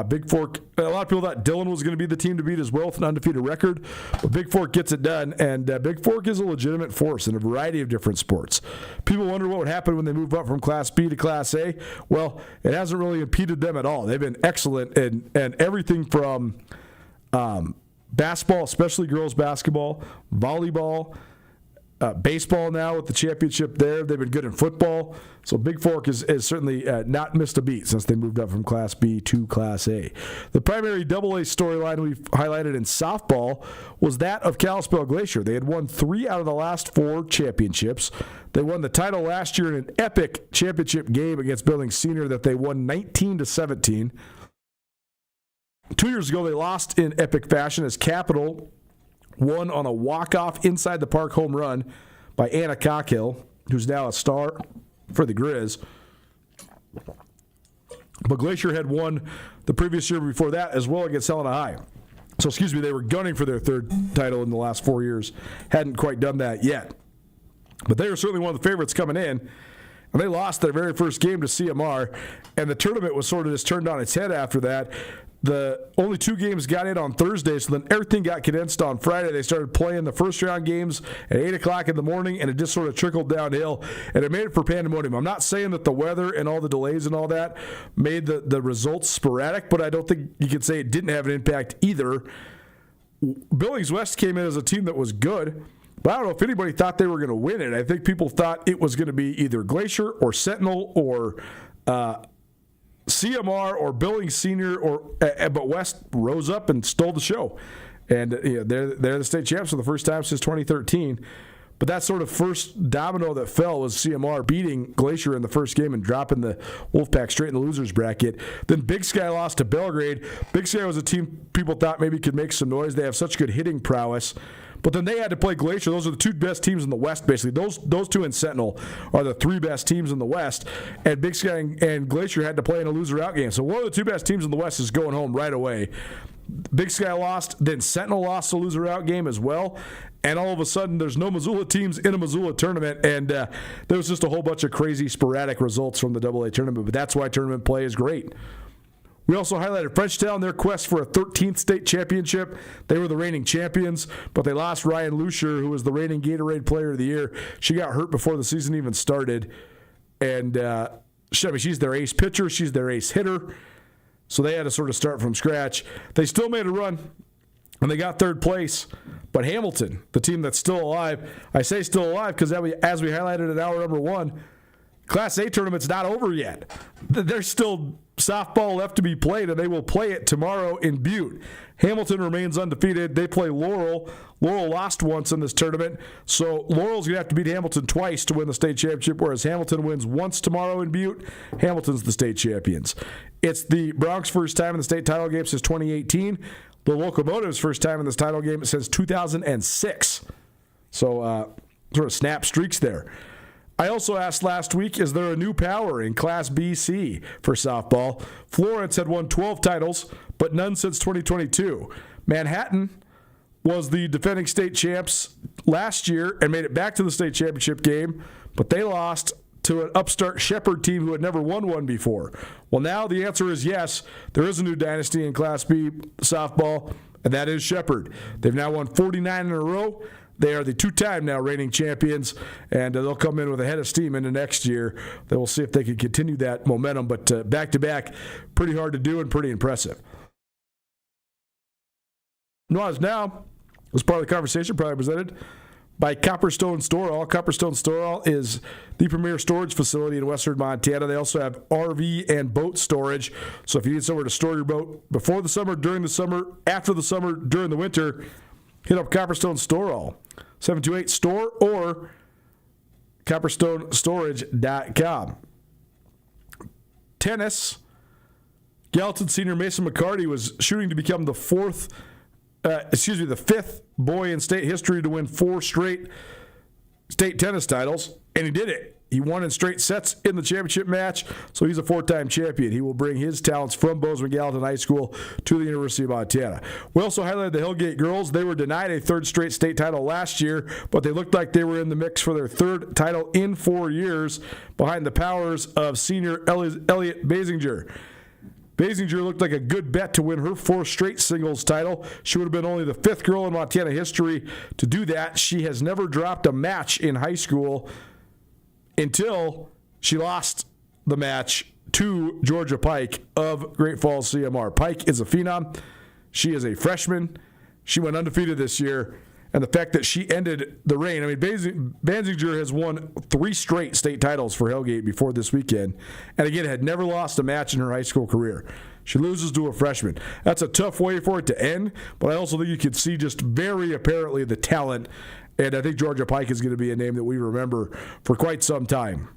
Big Fork, a lot of people thought Dillon was going to be the team to beat as well with an undefeated record. But Big Fork gets it done, and Big Fork is a legitimate force in a variety of different sports. People wonder what would happen when they move up from Class B to Class A. Well, it hasn't really impeded them at all. They've been excellent in everything from basketball, especially girls basketball, volleyball, baseball now with the championship there. They've been good in football. So Big Fork is certainly not missed a beat since they moved up from Class B to Class A. The primary AA storyline we've highlighted in softball was that of Kalispell Glacier. They had won 3 out of the last 4 championships. They won the title last year in an epic championship game against Billings Senior that they won 19-17. 2 years ago, they lost in epic fashion as Capital won on a walk-off inside the park home run by Anna Cockhill, who's now a star for the Grizz. But Glacier had won the previous year before that as well against Helena High. So, they were gunning for their third title in the last 4 years. Hadn't quite done that yet. But they were certainly one of the favorites coming in. And they lost their very first game to CMR. And the tournament was sort of just turned on its head after that. The only 2 games got in on Thursday, so then everything got condensed on Friday. They started playing the first-round games at 8 o'clock in the morning, and it just sort of trickled downhill, and it made it for pandemonium. I'm not saying that the weather and all the delays and all that made the results sporadic, but I don't think you could say it didn't have an impact either. Billings West came in as a team that was good, but I don't know if anybody thought they were going to win it. I think people thought it was going to be either Glacier or Sentinel or CMR or Billings Senior, but West rose up and stole the show. And they're the state champs for the first time since 2013. But that sort of first domino that fell was CMR beating Glacier in the first game and dropping the Wolfpack straight in the losers bracket. Then Big Sky lost to Belgrade. Big Sky was a team people thought maybe could make some noise. They have such good hitting prowess. But then they had to play Glacier. Those are the two best teams in the West, basically. Those two and Sentinel are the three best teams in the West. And Big Sky and Glacier had to play in a loser-out game. So one of the two best teams in the West is going home right away. Big Sky lost, then Sentinel lost a loser-out game as well. And all of a sudden, there's no Missoula teams in a Missoula tournament. And there was just a whole bunch of crazy sporadic results from the AA tournament. But that's why tournament play is great. We also highlighted Frenchtown, their quest for a 13th state championship. They were the reigning champions, but they lost Ryan Lucier, who was the reigning Gatorade Player of the Year. She got hurt before the season even started. And she's their ace pitcher. She's their ace hitter. So they had to sort of start from scratch. They still made a run, and they got third place. But Hamilton, the team that's still alive, I say still alive because as we highlighted in hour number 1, Class A tournament's not over yet. There's still softball left to be played, and they will play it tomorrow in Butte. Hamilton remains undefeated. They play Laurel. Laurel lost once in this tournament, so Laurel's going to have to beat Hamilton twice to win the state championship, whereas Hamilton wins once tomorrow in Butte. Hamilton's the state champions. It's the Bronx first time in the state title game since 2018. The Locomotives first time in this title game since 2006. So sort of snap streaks there. I also asked last week, is there a new power in Class BC for softball? Florence had won 12 titles, but none since 2022. Manhattan was the defending state champs last year and made it back to the state championship game, but they lost to an upstart Shepherd team who had never won one before. Well, now the answer is yes. There is a new dynasty in Class B softball, and that is Shepherd. They've now won 49 in a row. They are the two-time now reigning champions, and they'll come in with a head of steam into next year. They will see if they can continue that momentum, but back-to-back, pretty hard to do and pretty impressive. Nuanez Now was part of the conversation, probably presented by Copperstone Storall. Copperstone Storall is the premier storage facility in western Montana. They also have RV and boat storage. So if you need somewhere to store your boat before the summer, during the summer, after the summer, during the winter, hit up Copperstone Storall, 728-STORE or copperstonestorage.com. Tennis. Gallatin senior Mason McCarty was shooting to become the fifth boy in state history to win 4 straight state tennis titles, and he did it. He won in straight sets in the championship match, so he's a 4-time champion. He will bring his talents from Bozeman Gallatin High School to the University of Montana. We also highlighted the Hillgate girls. They were denied a 3rd straight state title last year, but they looked like they were in the mix for their 3rd title in 4 years behind the powers of senior Elliot Basinger. Basinger looked like a good bet to win her 4th straight singles title. She would have been only the 5th girl in Montana history to do that. She has never dropped a match in high school until she lost the match to Georgia Pike of Great Falls CMR. Pike is a phenom. She is a freshman. She went undefeated this year. And the fact that she ended the reign, I mean, Banzinger has won 3 straight state titles for Hellgate before this weekend. And again, had never lost a match in her high school career. She loses to a freshman. That's a tough way for it to end, but I also think you could see just very apparently the talent. And I think Georgia Pike is going to be a name that we remember for quite some time.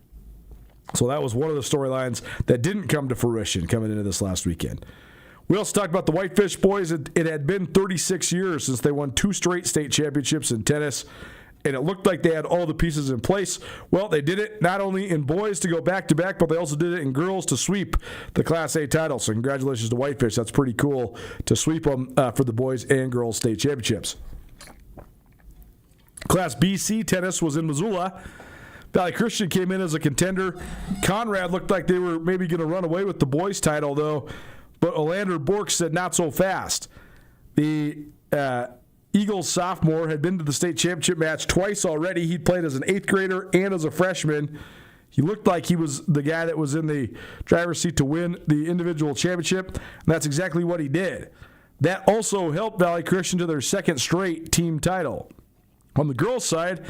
So that was one of the storylines that didn't come to fruition coming into this last weekend. We also talked about the Whitefish boys. It had been 36 years since they won 2 straight state championships in tennis, and it looked like they had all the pieces in place. Well, they did it not only in boys to go back-to-back, but they also did it in girls to sweep the Class A title. So congratulations to Whitefish. That's pretty cool to sweep them for the boys and girls state championships. Class BC tennis was in Missoula. Valley Christian came in as a contender. Conrad looked like they were maybe going to run away with the boys title, though. But Olander Bork said not so fast. The Eagles sophomore had been to the state championship match twice already. He'd played as an 8th grader and as a freshman. He looked like he was the guy that was in the driver's seat to win the individual championship, and that's exactly what he did. That also helped Valley Christian to their second straight team title. On the girls' side,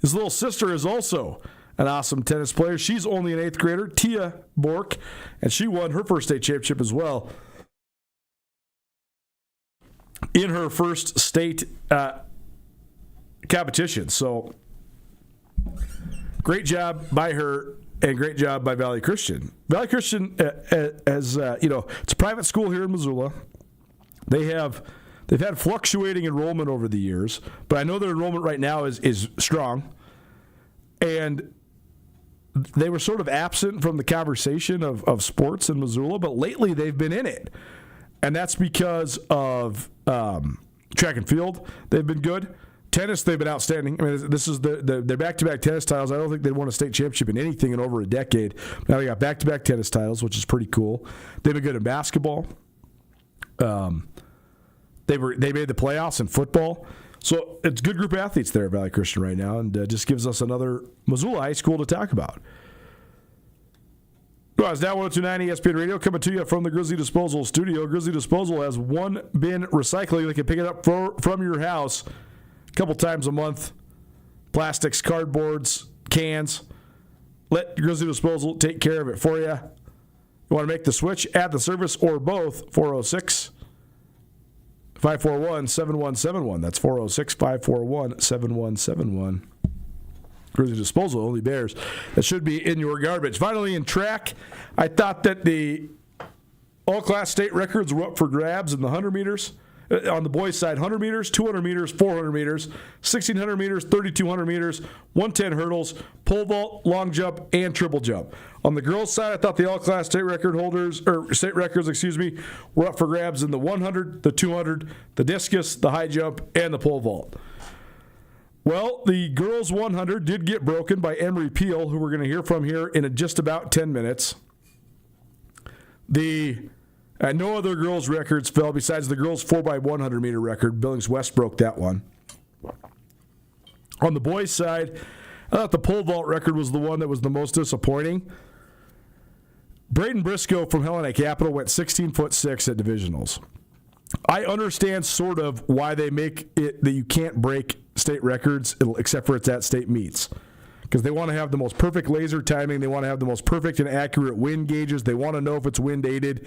his little sister is also an awesome tennis player. She's only an 8th grader, Tia Bork, and she won her first state championship as well in her first state competition. So great job by her and great job by Valley Christian. Valley Christian, it's a private school here in Missoula. They've had fluctuating enrollment over the years, but I know their enrollment right now is strong. And they were sort of absent from the conversation of sports in Missoula, but lately they've been in it. And that's because of track and field. They've been good. Tennis, they've been outstanding. I mean, this is their back-to-back tennis titles. I don't think they'd won a state championship in anything in over a decade. Now they got back-to-back tennis titles, which is pretty cool. They've been good in basketball. They made the playoffs in football. So it's a good group of athletes there at Valley Christian right now, and just gives us another Missoula high school to talk about. Well, it's now 102.9 ESPN Radio coming to you from the Grizzly Disposal Studio. Grizzly Disposal has one bin recycling. They can pick it up from your house a couple times a month. Plastics, cardboards, cans. Let Grizzly Disposal take care of it for you. You want to make the switch, add the service, or both, 406-541-7171. That's 406-541-7171. Grizzly Disposal, only bears that should be in your garbage. Finally, in track, I thought that the all-class state records were up for grabs in the 100 meters. On the boys' side, 100 meters, 200 meters, 400 meters, 1,600 meters, 3,200 meters, 110 hurdles, pole vault, long jump, and triple jump. On the girls' side, I thought the all-class state records, were up for grabs in the 100, the 200, the discus, the high jump, and the pole vault. Well, the girls' 100 did get broken by Emery Peel, who we're going to hear from here in just about 10 minutes. No other girls' records fell besides the girls' 4x100 meter record. Billings West broke that one. On the boys' side, I thought the pole vault record was the one that was the most disappointing. Braden Briscoe from Helena Capital went 16'6" at divisionals. I understand sort of why they make it that you can't break state records except for it's at state meets. Because they want to have the most perfect laser timing. They want to have the most perfect and accurate wind gauges. They want to know if it's wind aided.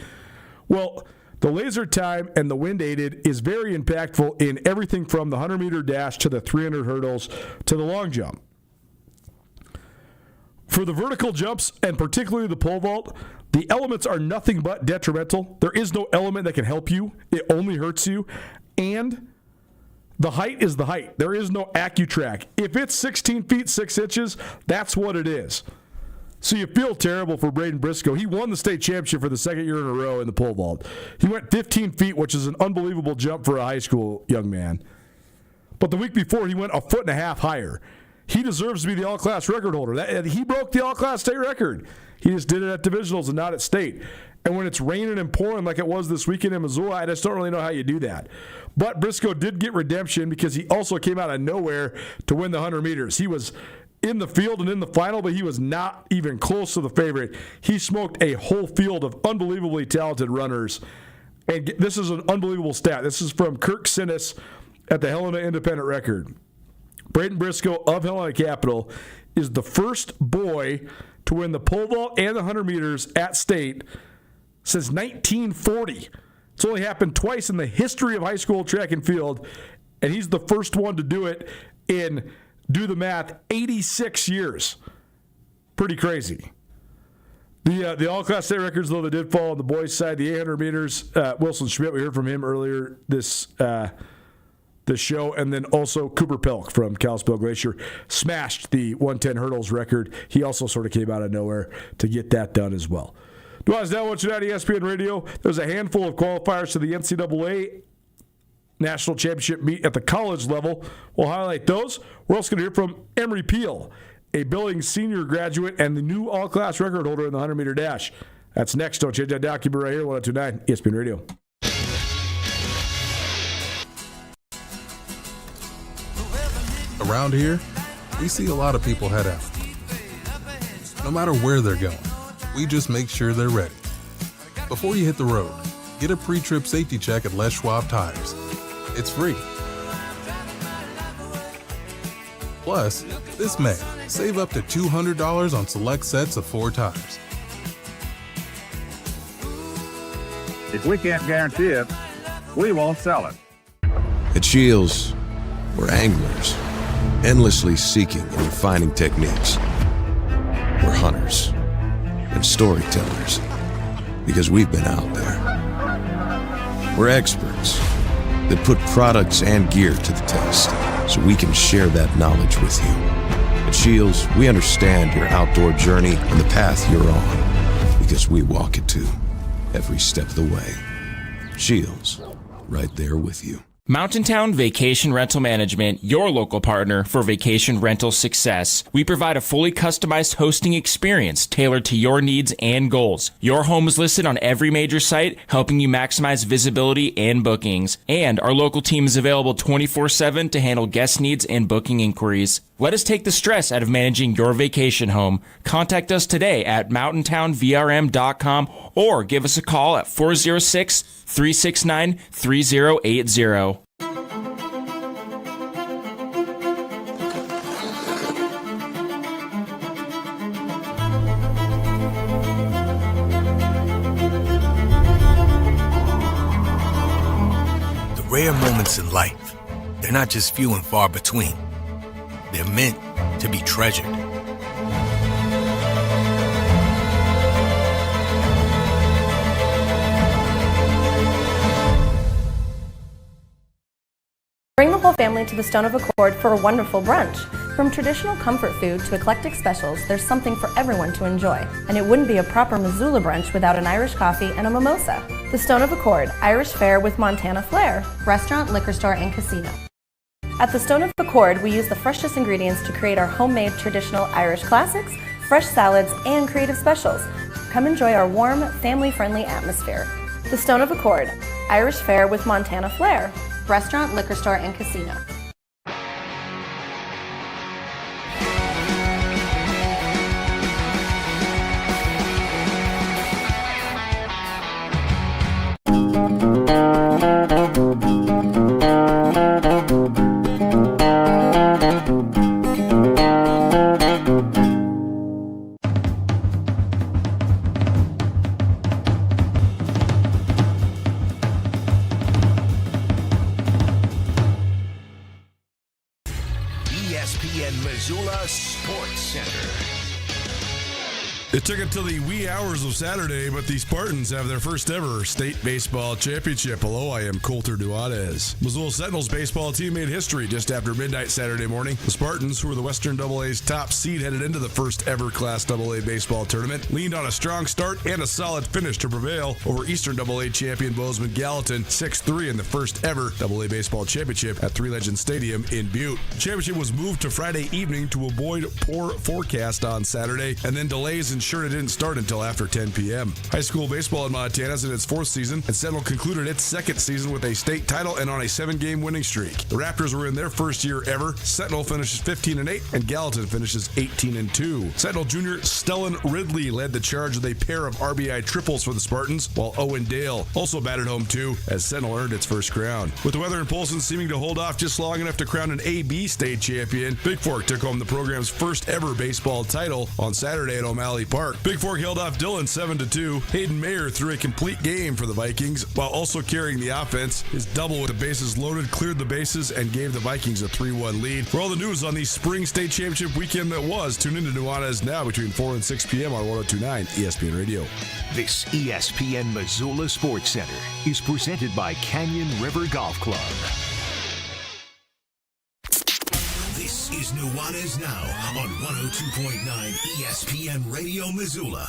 Well, the laser time and the wind aided is very impactful in everything from the 100-meter dash to the 300 hurdles to the long jump. For the vertical jumps, and particularly the pole vault, the elements are nothing but detrimental. There is no element that can help you. It only hurts you. And the height is the height. There is no AccuTrack. If it's 16 feet 6 inches, that's what it is. So you feel terrible for Braden Briscoe. He won the state championship for the second year in a row in the pole vault. He went 15 feet, which is an unbelievable jump for a high school young man. But the week before, he went 1.5 feet higher. He deserves to be the all-class record holder. He broke the all-class state record. He just did it at divisionals and not at state. And when it's raining and pouring like it was this weekend in Missoula, I just don't really know how you do that. But Briscoe did get redemption because he also came out of nowhere to win the 100 meters. He was in the field and in the final, but he was not even close to the favorite. He smoked a whole field of unbelievably talented runners. And this is an unbelievable stat. This is from Kirk Sinnis at the Helena Independent Record. Braden Briscoe of Helena Capital is the first boy to win the pole vault and the 100 meters at state since 1940. It's only happened twice in the history of high school track and field, and he's the first one to do it in, do the math, 86 years. Pretty crazy. The all-class state records, though, they did fall on the boys' side. The 800 meters, Wilson Schmidt, we heard from him earlier this show, and then also Cooper Pelk from Kalispell Glacier smashed the 110 hurdles record. He also sort of came out of nowhere to get that done as well. Nuanez Now June at ESPN Radio. There's a handful of qualifiers to the NCAA National Championship meet at the college level. We'll highlight those. We're also going to hear from Emery Peel, a Billings senior graduate and the new all-class record holder in the 100-meter dash. That's next. Don't change that document right here, 102.9 ESPN Radio. Around here, we see a lot of people head out. No matter where they're going, we just make sure they're ready. Before you hit the road, Get a pre-trip safety check at Les Schwab Tires. It's free. Plus, this May, save up to $200 on select sets of 4 tires. If we can't guarantee it, we won't sell it. At Shields, we're anglers, endlessly seeking and refining techniques. We're hunters and storytellers, because we've been out there. We're experts that put products and gear to the test, so we can share that knowledge with you. At Shields, we understand your outdoor journey and the path you're on, because we walk it too, every step of the way. Shields, right there with you. Mountain Town Vacation Rental Management, your local partner for vacation rental success. We provide a fully customized hosting experience tailored to your needs and goals. Your home is listed on every major site, helping you maximize visibility and bookings. And our local team is available 24/7 to handle guest needs and booking inquiries. Let us take the stress out of managing your vacation home. Contact us today at mountaintownvrm.com or give us a call at 406-369-3080. The rare moments in life, they're not just few and far between. They're meant to be treasured. Bring the whole family to the Stone of Accord for a wonderful brunch. From traditional comfort food to eclectic specials, there's something for everyone to enjoy. And it wouldn't be a proper Missoula brunch without an Irish coffee and a mimosa. The Stone of Accord, Irish fare with Montana flair. Restaurant, liquor store, and casino. At the Stone of Accord, we use the freshest ingredients to create our homemade traditional Irish classics, fresh salads, and creative specials. Come enjoy our warm, family-friendly atmosphere. The Stone of Accord, Irish fare with Montana flair. Restaurant, liquor store, and casino. ESPN Missoula Sports Center. It took until the wee hours of Saturday, but the Spartans have their first ever state baseball championship. Hello, I am Coulter Nuanez. Missoula Sentinels baseball team made history just after midnight Saturday morning. The Spartans, who were the Western AA's top seed headed into the first ever Class AA baseball tournament, leaned on a strong start and a solid finish to prevail over Eastern AA champion Bozeman Gallatin 6-3 in the first ever AA baseball championship at Three Legends Stadium in Butte. The championship was moved to Friday evening to avoid poor forecast on Saturday, and then delays ensured it didn't start until after 10 p.m. High school baseball in Montana is in its 4th season, and Sentinel concluded its 2nd season with a state title and on a 7-game winning streak. The Raptors were in their first year ever. Sentinel finishes 15-8, and Gallatin finishes 18-2. Sentinel junior Stellan Ridley led the charge with a pair of RBI triples for the Spartans, while Owen Dale also batted home too, as Sentinel earned its first crown. With the weather in Polson seeming to hold off just long enough to crown an AB state champion, Big Fork took home the program's first ever baseball title on Saturday at O'Malley Park. Big Fork held off Dillon 7-2. Hayden Mayer threw a complete game for the Vikings while also carrying the offense. His double with the bases loaded cleared the bases and gave the Vikings a 3-1 lead. For all the news on the spring state championship weekend that was, tune into Nuanez Now between 4 and 6 p.m. on 102.9 ESPN Radio. This ESPN Missoula Sports Center is presented by Canyon River Golf Club. This is Nuanez Now on 102.9 ESPN Radio Missoula.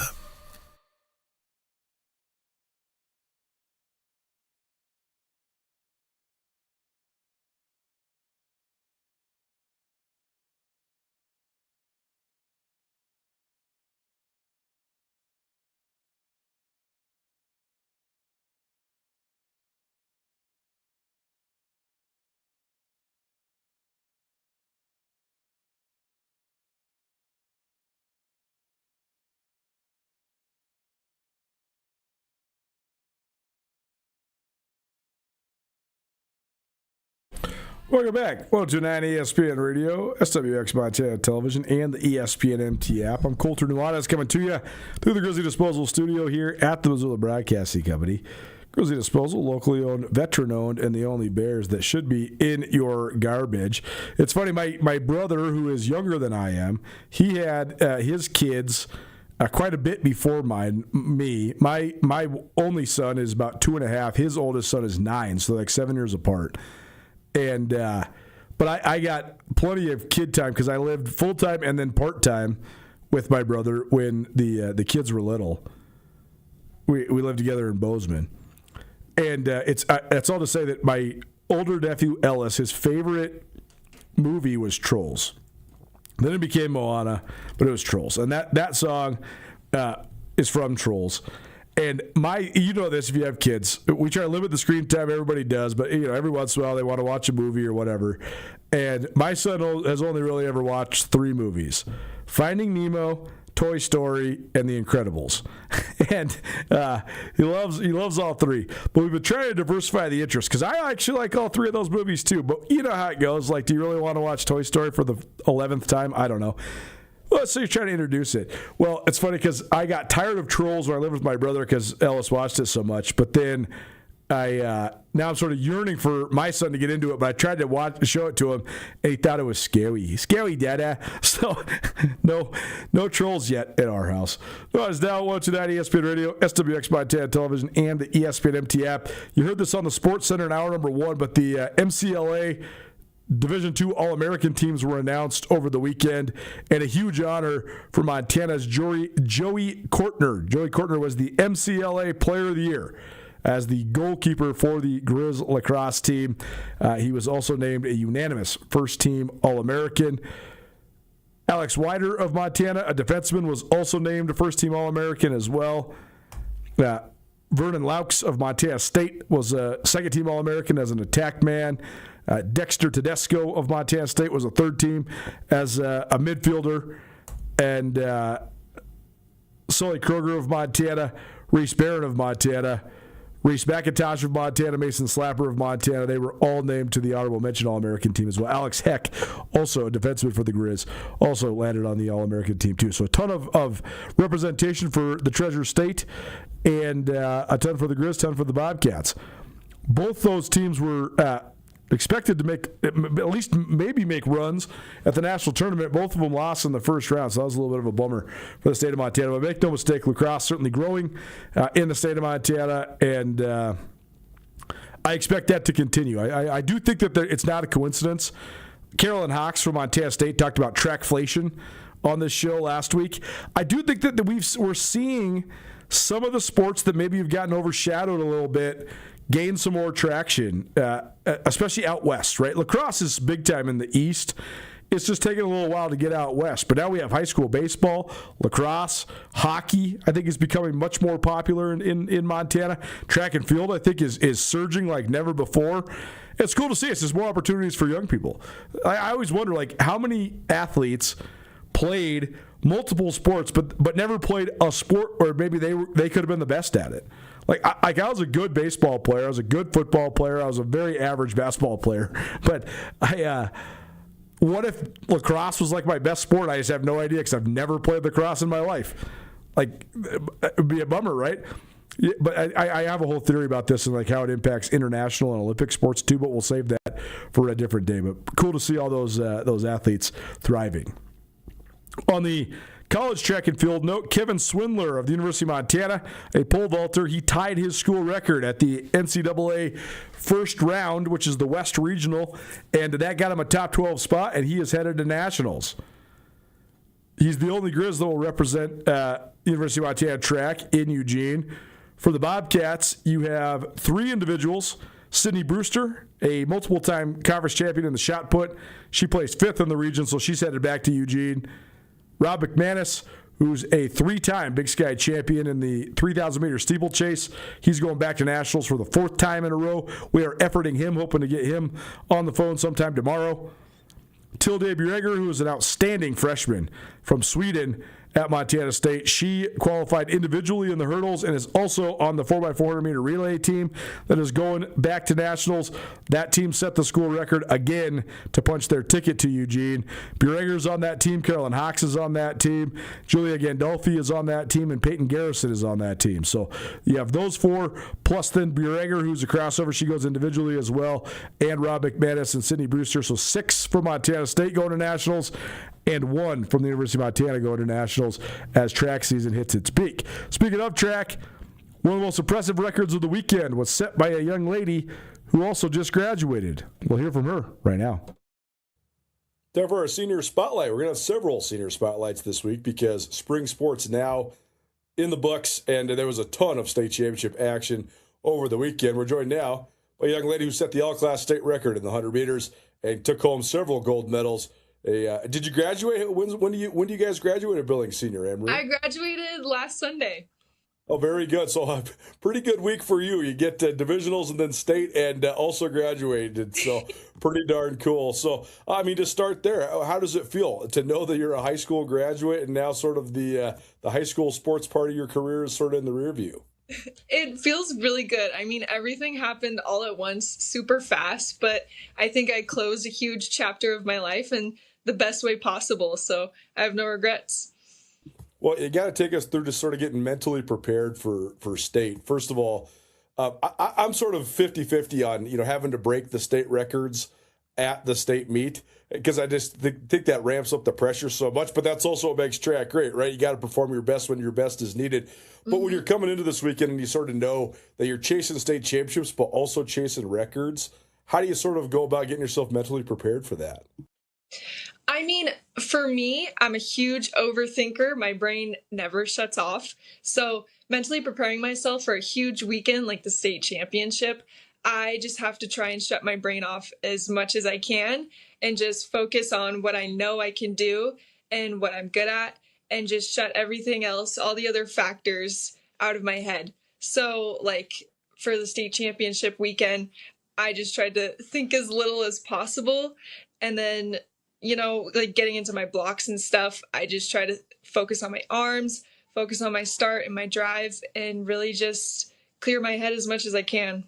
Welcome back. 102.9 ESPN Radio, SWX Montana Television, and the ESPN MT app. I'm Colter Nuanez coming to you through the Grizzly Disposal Studio here at the Missoula Broadcasting Company. Grizzly Disposal, locally owned, veteran-owned, and the only Bears that should be in your garbage. It's funny, my brother, who is younger than I am, he had his kids quite a bit before me. My only son is about 2.5. His oldest son is 9, so like 7 years apart. And but I got plenty of kid time because I lived full time and then part time with my brother when the kids were little. We lived together in Bozeman, and it's all to say that my older nephew Ellis, his favorite movie was Trolls. Then it became Moana, but it was Trolls, and that song is from Trolls. And you know this if you have kids, we try to limit the screen time. Everybody does, but every once in a while they want to watch a movie or whatever. And my son has only really ever watched 3 movies: Finding Nemo, Toy Story, and The Incredibles. And he loves all 3. But we've been trying to diversify the interest because I actually like all 3 of those movies too. But you know how it goes. Like, do you really want to watch Toy Story for the 11th time? I don't know. Well, so you're trying to introduce it. Well, it's funny because I got tired of Trolls when I lived with my brother because Ellis watched it so much. But then now I'm sort of yearning for my son to get into it. But I tried to show it to him, and he thought it was scary. Scary, Dada. So no Trolls yet at our house. No, it's now 129 ESPN Radio, SWX Montana Television, and the ESPN MT app. You heard this on the Sports Center in hour number 1, but the MCLA Division II All-American teams were announced over the weekend, and a huge honor for Montana's Joey Kortner. Joey Kortner was the MCLA Player of the Year as the goalkeeper for the Grizz lacrosse team. He was also named a unanimous first-team All-American. Alex Wider of Montana, a defenseman, was also named a first-team All-American as well. Vernon Laux of Montana State was a second-team All-American as an attack man. Dexter Tedesco of Montana State was a third team as a midfielder. And Sully Kroger of Montana, Reese Barron of Montana, Reese McIntosh of Montana, Mason Slapper of Montana. They were all named to the honorable mention All-American team as well. Alex Heck, also a defenseman for the Grizz, also landed on the All-American team too. So a ton of representation for the Treasure State and a ton for the Grizz, ton for the Bobcats. Both those teams were expected to make at least maybe make runs at the national tournament. Both of them lost in the first round, so that was a little bit of a bummer for the state of Montana. But make no mistake, lacrosse certainly growing in the state of Montana, and I expect that to continue. I do think that it's not a coincidence. Carolyn Hawks from Montana State talked about trackflation on this show last week. I do think that we're seeing some of the sports that maybe have gotten overshadowed a little bit gain some more traction, especially out west, right? Lacrosse is big time in the East. It's just taking a little while to get out west. But now we have high school baseball, lacrosse, hockey, I think is becoming much more popular in Montana. Track and field, I think, is surging like never before. It's cool to see. It's just more opportunities for young people. I always wonder, like, how many athletes played multiple sports but never played a sport where maybe they could have been the best at it. Like I was a good baseball player. I was a good football player. I was a very average basketball player. But what if lacrosse was like my best sport? I just have no idea because I've never played lacrosse in my life. Like, it would be a bummer, right? Yeah, but I have a whole theory about this and like how it impacts international and Olympic sports too. But we'll save that for a different day. But cool to see all those athletes thriving. On the college track and field note, Kevin Swindler of the University of Montana, a pole vaulter, he tied his school record at the NCAA first round, which is the West Regional, and that got him a top 12 spot, and he is headed to nationals. He's the only Grizz that will represent University of Montana track in Eugene. For the Bobcats, you have 3 individuals. Sydney Brewster, a multiple-time conference champion in the shot put. She placed 5th in the region, so she's headed back to Eugene. Rob McManus, who's a 3-time Big Sky champion in the 3,000-meter steeplechase. He's going back to nationals for the 4th time in a row. We are efforting him, hoping to get him on the phone sometime tomorrow. Tilde Bjerreger, who is an outstanding freshman from Sweden, at Montana State. She qualified individually in the hurdles and is also on the 4x400 meter relay team that is going back to nationals. That team set the school record again to punch their ticket to Eugene. Bureger's on that team. Carolyn Hawks is on that team. Julia Gandolfi is on that team, and Peyton Garrison is on that team. So you have those four, plus then Bureger, who's a crossover. She goes individually as well, and Rob McManus and Sydney Brewster. So 6 for Montana State going to nationals, and 1 from the University of Montana going to nationals as track season hits its peak. Speaking of track, one of the most impressive records of the weekend was set by a young lady who also just graduated. We'll hear from her right now. Time for our senior spotlight. We're going to have several senior spotlights this week because spring sports now in the books, and there was a ton of state championship action over the weekend. We're joined now by a young lady who set the all-class state record in the 100 meters and took home several gold medals. Did you graduate? When do you guys graduate at Billings Senior, Anne-Marie? I graduated last Sunday. Oh, very good. So a pretty good week for you. You get divisionals and then state and also graduated. So pretty darn cool. So, I mean, to start there, how does it feel to know that you're a high school graduate and now sort of the high school sports part of your career is sort of in the rear view? It feels really good. I mean, everything happened all at once, super fast, but I think I closed a huge chapter of my life in the best way possible. So I have no regrets. Well, you got to take us through just sort of getting mentally prepared for state. First of all, I'm sort of 50-50 on, having to break the state records at the state meet because I just think that ramps up the pressure so much. But that's also what makes track great, right? You got to perform your best when your best is needed. But when you're coming into this weekend and you sort of know that you're chasing state championships but also chasing records, how do you sort of go about getting yourself mentally prepared for that? I mean, for me, I'm a huge overthinker. My brain never shuts off. So mentally preparing myself for a huge weekend like the state championship, I just have to try and shut my brain off as much as I can and just focus on what I know I can do and what I'm good at and just shut everything else, all the other factors out of my head. So like for the state championship weekend, I just tried to think as little as possible. And then like getting into my blocks and stuff, I just try to focus on my arms, focus on my start and my drive, and really just clear my head as much as I can.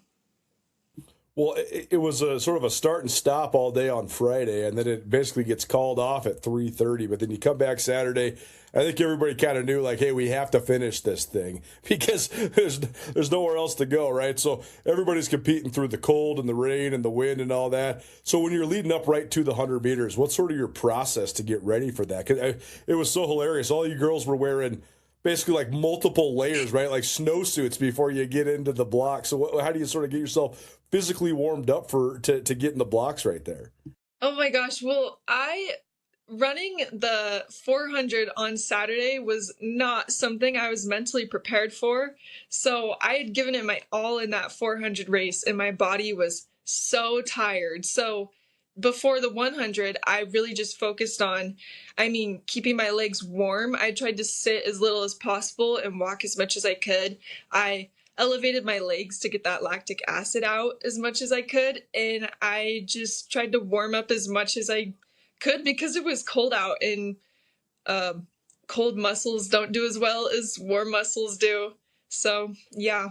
Well, it was a sort of a start and stop all day on Friday, and then it basically gets called off at 3:30. But then you come back Saturday. I think everybody kind of knew, like, hey, we have to finish this thing because there's nowhere else to go, right? So everybody's competing through the cold and the rain and the wind and all that. So when you're leading up right to the 100 meters, what's sort of your process to get ready for that? Because it was so hilarious. All you girls were wearing basically like multiple layers, right? Like snowsuits before you get into the block. So how do you sort of get yourself physically warmed up to get in the blocks right there? Oh my gosh. Well, running the 400 on Saturday was not something I was mentally prepared for. So I had given it my all in that 400 race and my body was so tired. So before the 100, I really just focused on, keeping my legs warm. I tried to sit as little as possible and walk as much as I could. I elevated my legs to get that lactic acid out as much as I could. And I just tried to warm up as much as I could because it was cold out and cold muscles don't do as well as warm muscles do. So, yeah.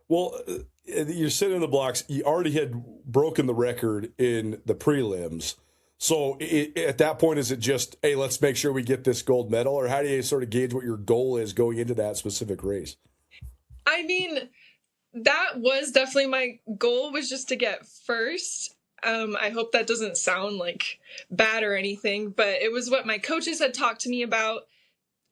Well, you're sitting in the blocks. You already had broken the record in the prelims. So at that point, is it just, hey, let's make sure we get this gold medal? Or how do you sort of gauge what your goal is going into that specific race? That was definitely my goal, was just to get first. I hope that doesn't sound like bad or anything, but it was what my coaches had talked to me about.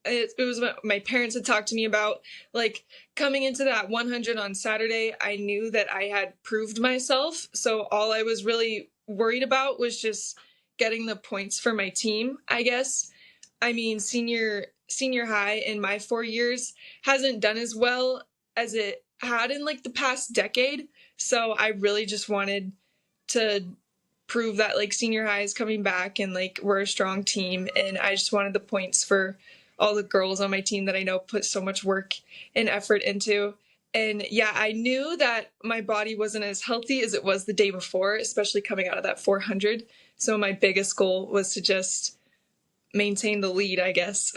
It was what my parents had talked to me about. Like coming into that 100 on Saturday, I knew that I had proved myself. So all I was really worried about was just getting the points for my team, I guess. Senior high in my 4 years hasn't done as well as it had in like the past decade. So I really just wanted to prove that like senior high is coming back and like we're a strong team. And I just wanted the points for all the girls on my team that I know put so much work and effort into. And yeah, I knew that my body wasn't as healthy as it was the day before, especially coming out of that 400. So my biggest goal was to just maintain the lead, I guess.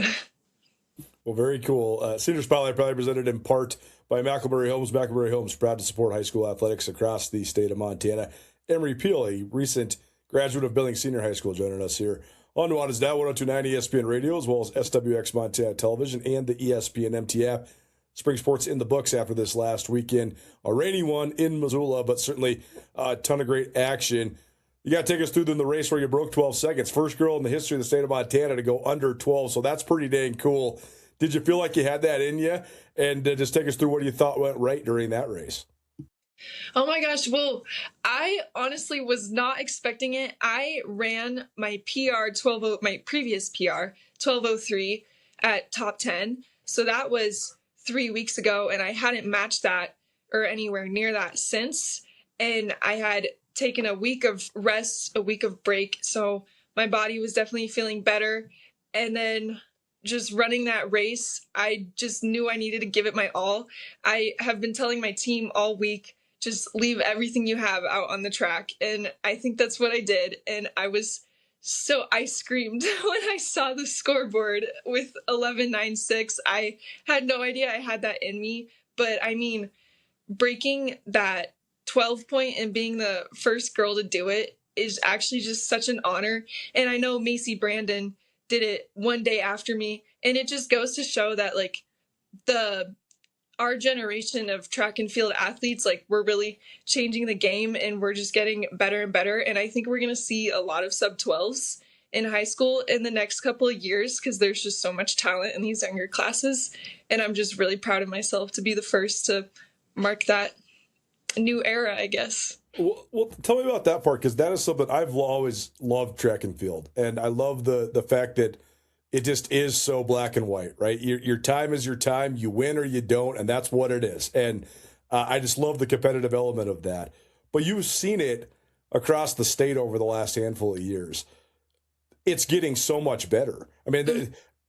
Well, very cool. Senior Spotlight probably presented in part by McElberry Homes. McElberry Homes, proud to support high school athletics across the state of Montana. Emery Peel, a recent graduate of Billings Senior High School, joining us here on Nuanez Now, 102.9 ESPN Radio, as well as SWX Montana Television and the ESPN MT app. Spring sports in the books after this last weekend. A rainy one in Missoula, but certainly a ton of great action. You got to take us through the race where you broke 12 seconds. First girl in the history of the state of Montana to go under 12, so that's pretty dang cool. Did you feel like you had that in you? And just take us through what you thought went right during that race. Oh my gosh. Well, I honestly was not expecting it. I ran my PR my previous PR 12:03 at top 10. So that was 3 weeks ago, and I hadn't matched that or anywhere near that since. And I had taken a week of rest, a week of break. So my body was definitely feeling better. And then just running that race, I just knew I needed to give it my all. I have been telling my team all week, just leave everything you have out on the track. And I think that's what I did. And I screamed when I saw the scoreboard with 11.96. I had no idea I had that in me. But I mean, breaking that 12 point and being the first girl to do it is actually just such an honor. And I know Macy Brandon did it one day after me. And it just goes to show that like our generation of track and field athletes, like we're really changing the game and we're just getting better and better. And I think we're going to see a lot of sub 12s in high school in the next couple of years because there's just so much talent in these younger classes. And I'm just really proud of myself to be the first to mark that new era, I guess. Well, tell me about that part, because that is something I've always loved track and field. And I love the fact that it just is so black and white, right? Your time is your time. You win or you don't, and that's what it is. And I just love the competitive element of that. But you've seen it across the state over the last handful of years. It's getting so much better.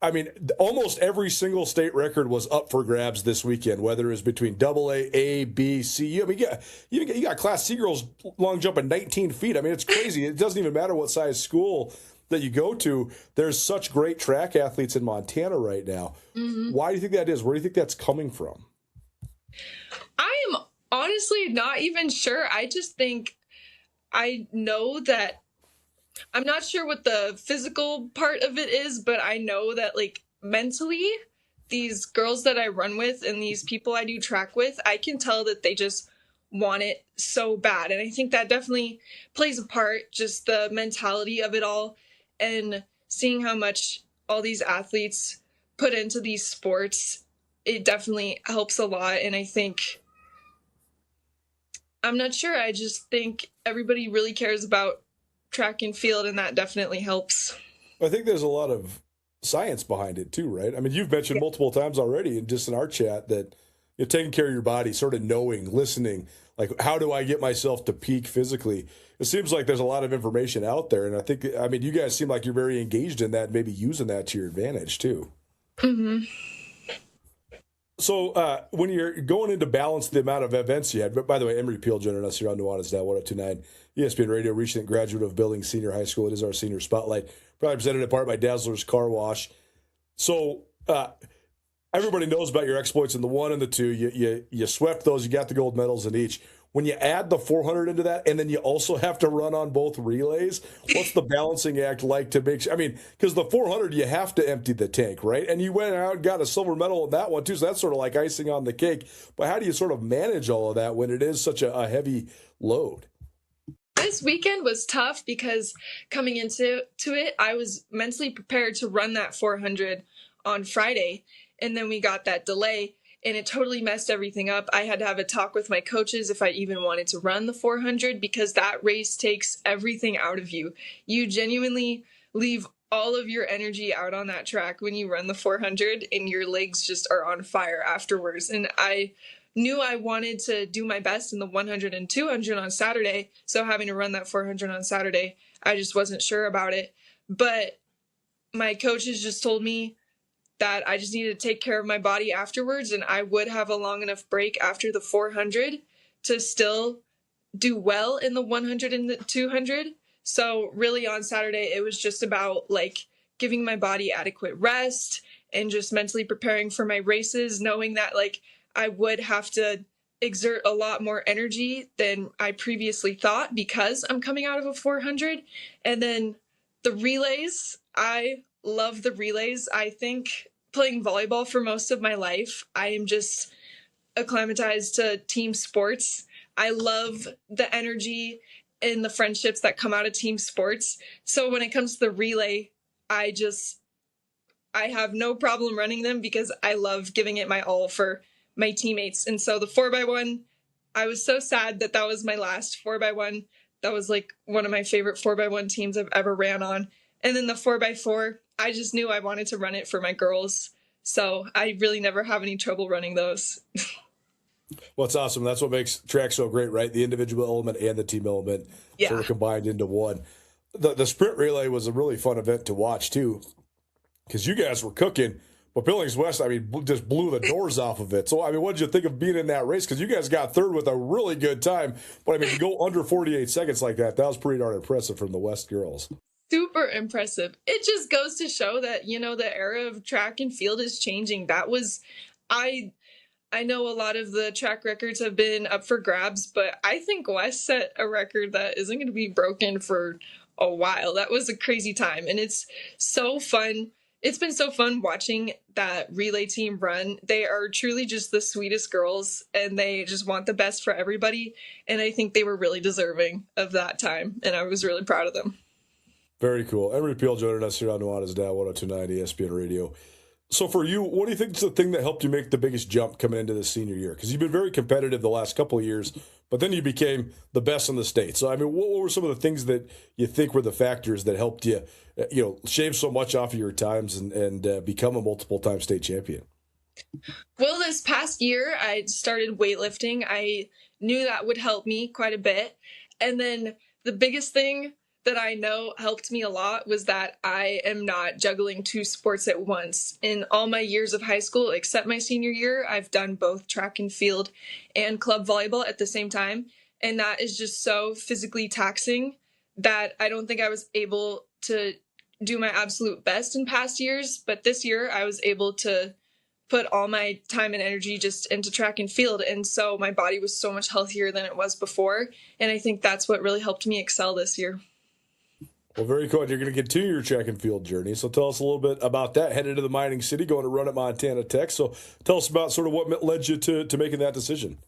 I mean, almost every single state record was up for grabs this weekend, whether it's between AA, A, B, C. I mean, you got Class C girls long jumping 19 feet. I mean, it's crazy. It doesn't even matter what size school that you go to. There's such great track athletes in Montana right now. Mm-hmm. Why do you think that is? Where do you think that's coming from? I am honestly not even sure. I just think I know that I'm not sure what the physical part of it is, but I know that like mentally, these girls that I run with and these people I do track with, I can tell that they just want it so bad. And I think that definitely plays a part, just the mentality of it all and seeing how much all these athletes put into these sports. It definitely helps a lot. And I think, I'm not sure. I just think everybody really cares about track and field, and that definitely helps. I think there's a lot of science behind it too, right? I mean, you've mentioned multiple times already, and just in our chat, that you're taking care of your body, sort of knowing, listening, like how do I get myself to peak physically? It seems like there's a lot of information out there, and I mean, you guys seem like you're very engaged in that, maybe using that to your advantage too. Mm-hmm. So when you're going into balance the amount of events you had, but by the way, Emery Peel joining us here on Nuanez Now 102.9 ESPN Radio, recent graduate of Billings Senior High School. It is our senior spotlight, probably presented in part by Dazzler's Car Wash. So everybody knows about your exploits in the 1 and the 2. You swept those. You got the gold medals in each. When you add the 400 into that, and then you also have to run on both relays, what's the balancing act like to make sure? I mean, because the 400, you have to empty the tank, right? And you went out and got a silver medal in that one, too, so that's sort of like icing on the cake. But how do you sort of manage all of that when it is such a heavy load? This weekend was tough because coming into it, I was mentally prepared to run that 400 on Friday, and then we got that delay. And it totally messed everything up. I had to have a talk with my coaches if I even wanted to run the 400 because that race takes everything out of you. You genuinely leave all of your energy out on that track when you run the 400 and your legs just are on fire afterwards. And I knew I wanted to do my best in the 100 and 200 on Saturday. So having to run that 400 on Saturday, I just wasn't sure about it. But my coaches just told me that I just needed to take care of my body afterwards, and I would have a long enough break after the 400 to still do well in the 100 and the 200. So really on Saturday, it was just about like giving my body adequate rest and just mentally preparing for my races, knowing that like I would have to exert a lot more energy than I previously thought because I'm coming out of a 400. And then the relays, I love the relays. I think playing volleyball for most of my life, I am just acclimatized to team sports. I love the energy and the friendships that come out of team sports. So when it comes to the relay, I have no problem running them because I love giving it my all for my teammates. And so the 4x1, I was so sad that that was my last 4x1. That was like one of my favorite 4x1 teams I've ever ran on. And then the 4x4, I just knew I wanted to run it for my girls. So I really never have any trouble running those. Well, it's awesome. That's what makes track so great, right? The individual element and the team element sort of combined into one. The sprint relay was a really fun event to watch, too, because you guys were cooking. But Billings West, I mean, just blew the doors off of it. So, I mean, what did you think of being in that race? Because you guys got third with a really good time. But, I mean, to go under 48 seconds like that was pretty darn impressive from the West girls. Super impressive. It just goes to show that, you know, the era of track and field is changing. That was, I know a lot of the track records have been up for grabs, but I think West set a record that isn't going to be broken for a while. That was a crazy time. And it's so fun. It's been so fun watching that relay team run. They are truly just the sweetest girls, and they just want the best for everybody. And I think they were really deserving of that time, and I was really proud of them. Very cool. Emery Peel joining us here on Nuanez Now 102.9 ESPN Radio. So for you, what do you think is the thing that helped you make the biggest jump coming into the senior year? Because you've been very competitive the last couple of years, but then you became the best in the state. So, I mean, what were some of the things that you think were the factors that helped you, shave so much off of your times and become a multiple-time state champion? Well, this past year, I started weightlifting. I knew that would help me quite a bit. And then the biggest thing that I know helped me a lot was that I am not juggling two sports at once. In all my years of high school, except my senior year, I've done both track and field and club volleyball at the same time. And that is just so physically taxing that I don't think I was able to do my absolute best in past years. But this year I was able to put all my time and energy just into track and field. And so my body was so much healthier than it was before. And I think that's what really helped me excel this year. Well, very cool. You're going to continue your track and field journey. So tell us a little bit about that. Headed to the mining city, going to run at Montana Tech. So tell us about sort of what led you to making that decision.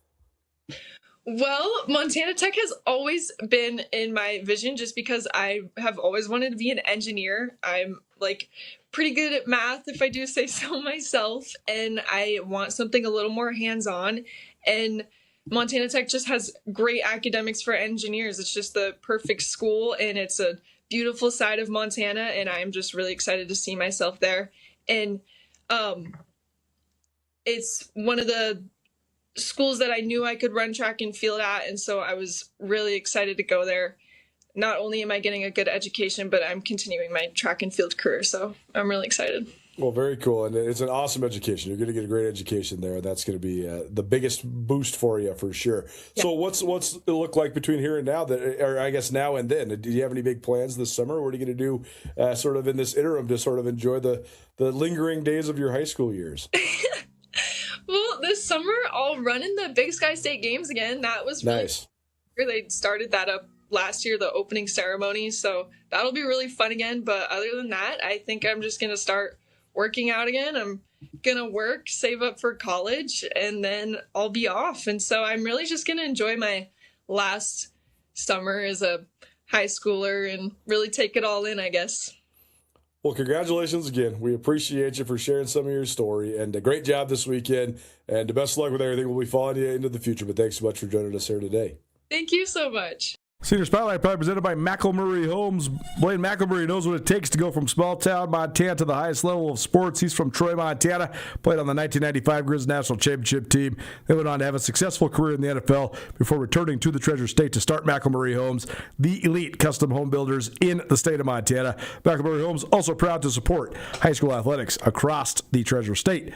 Well, Montana Tech has always been in my vision just because I have always wanted to be an engineer. I'm like pretty good at math, if I do say so myself, and I want something a little more hands-on. And Montana Tech just has great academics for engineers. It's just the perfect school, and it's a beautiful side of Montana, and I'm just really excited to see myself there. And it's one of the schools that I knew I could run track and field at, and so I was really excited to go there. Not only am I getting a good education, but I'm continuing my track and field career, so I'm really excited. Well, very cool, and it's an awesome education. You're going to get a great education there, and that's going to be the biggest boost for you for sure. Yeah. So what's it look like between here and now, or I guess now and then? Do you have any big plans this summer? What are you going to do sort of in this interim to sort of enjoy the lingering days of your high school years? Well, this summer I'll run in the Big Sky State Games again. That was really nice. They started that up last year, the opening ceremony, so that'll be really fun again. But other than that, I think I'm just going to start working out again. I'm going to work, save up for college, and then I'll be off. And so I'm really just going to enjoy my last summer as a high schooler and really take it all in, I guess. Well, congratulations again. We appreciate you for sharing some of your story, and a great job this weekend, and the best of luck with everything. We'll be following you into the future, but thanks so much for joining us here today. Thank you so much. Senior Spotlight probably presented by McElmurray Homes. Blaine McElmurray knows what it takes to go from small town Montana to the highest level of sports. He's from Troy, Montana, played on the 1995 Grizz National Championship team. They went on to have a successful career in the NFL before returning to the Treasure State to start McElmurray Homes, the elite custom home builders in the state of Montana. McElmurray Homes also proud to support high school athletics across the Treasure State.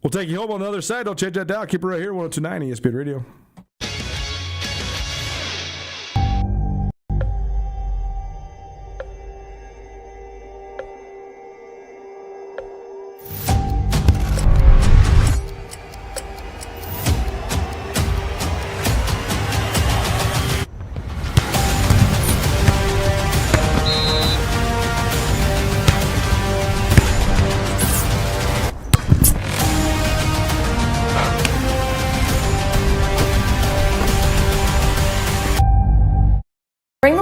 We'll take you home on the other side. Don't change that dial. Keep it right here, 102.9 ESPN Radio.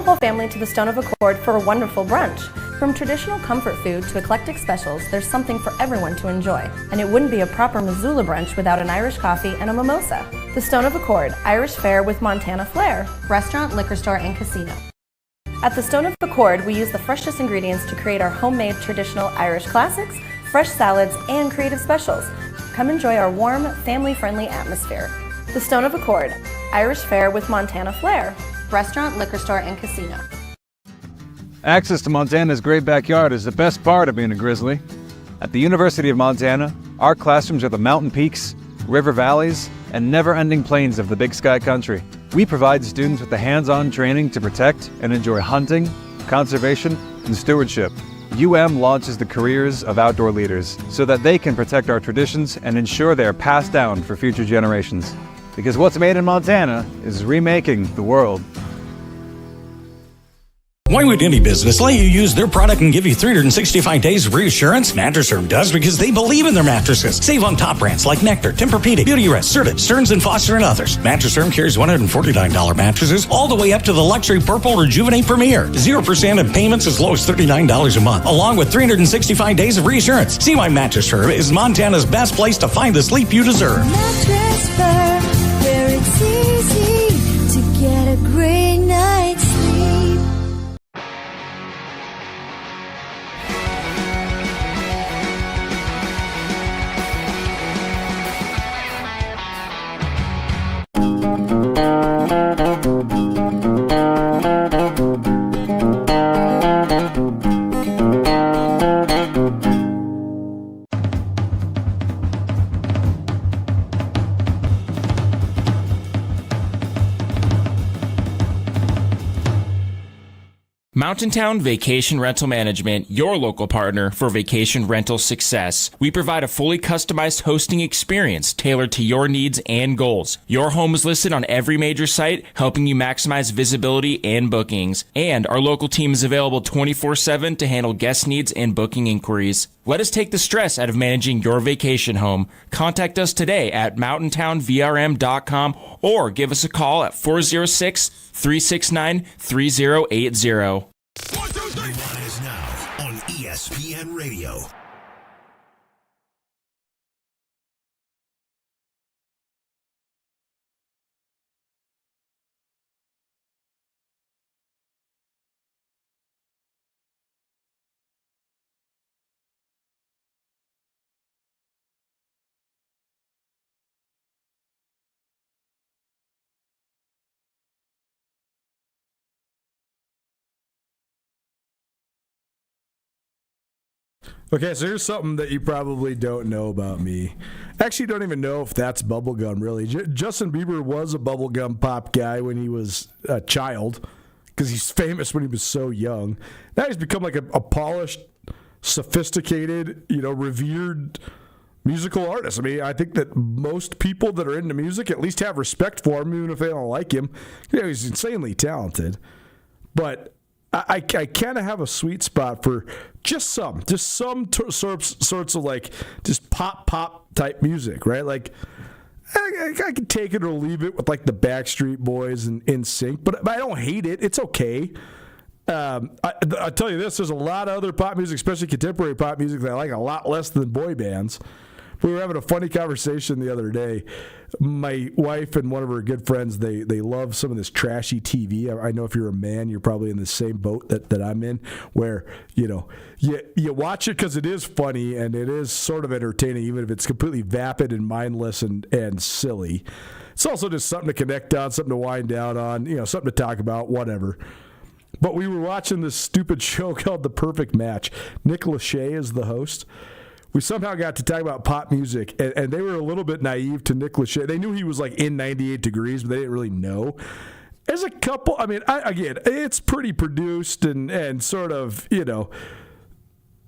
whole family to the Stone of Accord for a wonderful brunch. From traditional comfort food to eclectic specials, there's something for everyone to enjoy. And it wouldn't be a proper Missoula brunch without an Irish coffee and a mimosa. The Stone of Accord, Irish fare with Montana flair. Restaurant, liquor store, and casino. At the Stone of Accord, we use the freshest ingredients to create our homemade traditional Irish classics, fresh salads, and creative specials. Come enjoy our warm, family-friendly atmosphere. The Stone of Accord, Irish fare with Montana flair. Restaurant, liquor store, and casino. Access to Montana's great backyard is the best part of being a Grizzly. At the University of Montana, our classrooms are the mountain peaks, river valleys, and never-ending plains of the Big Sky Country. We provide students with the hands-on training to protect and enjoy hunting, conservation, and stewardship. UM launches the careers of outdoor leaders so that they can protect our traditions and ensure they are passed down for future generations. Because what's made in Montana is remaking the world. Why would any business let you use their product and give you 365 days of reassurance? Mattress Firm does because they believe in their mattresses. Save on top brands like Nectar, Tempur-Pedic, Beautyrest, Serta, Stearns & Foster, and others. Mattress Firm carries $149 mattresses all the way up to the luxury Purple Rejuvenate Premier. 0% in payments as low as $39 a month, along with 365 days of reassurance. See why Mattress Firm is Montana's best place to find the sleep you deserve. Mattress Firm, where it's easy to get a great night's sleep. Mountain Town Vacation Rental Management, your local partner for vacation rental success. We provide a fully customized hosting experience tailored to your needs and goals. Your home is listed on every major site, helping you maximize visibility and bookings. And our local team is available 24/7 to handle guest needs and booking inquiries. Let us take the stress out of managing your vacation home. Contact us today at mountaintownvrm.com or give us a call at 406-369-3080. Nuanez Now on ESPN Radio. Okay, so here's something that you probably don't know about me. Actually, don't even know if that's bubblegum, really. Justin Bieber was a bubblegum pop guy when he was a child because he's famous when he was so young. Now he's become like a polished, sophisticated, revered musical artist. I mean, I think that most people that are into music at least have respect for him, even if they don't like him. He's insanely talented. But I kind of have a sweet spot for just some sorts of like just pop type music, right? Like I can take it or leave it with like the Backstreet Boys and NSYNC, but I don't hate it. It's okay. I tell you this: there's a lot of other pop music, especially contemporary pop music, that I like a lot less than boy bands. We were having a funny conversation the other day. My wife and one of her good friends, they love some of this trashy TV. I know if you're a man, you're probably in the same boat that I'm in, where, you watch it because it is funny and it is sort of entertaining, even if it's completely vapid and mindless and silly. It's also just something to connect on, something to wind down on, something to talk about, whatever. But we were watching this stupid show called The Perfect Match. Nick Lachey is the host. We somehow got to talk about pop music, and they were a little bit naive to Nick Lachey. They knew he was like in 98 Degrees, but they didn't really know. There's a couple, again, it's pretty produced and sort of,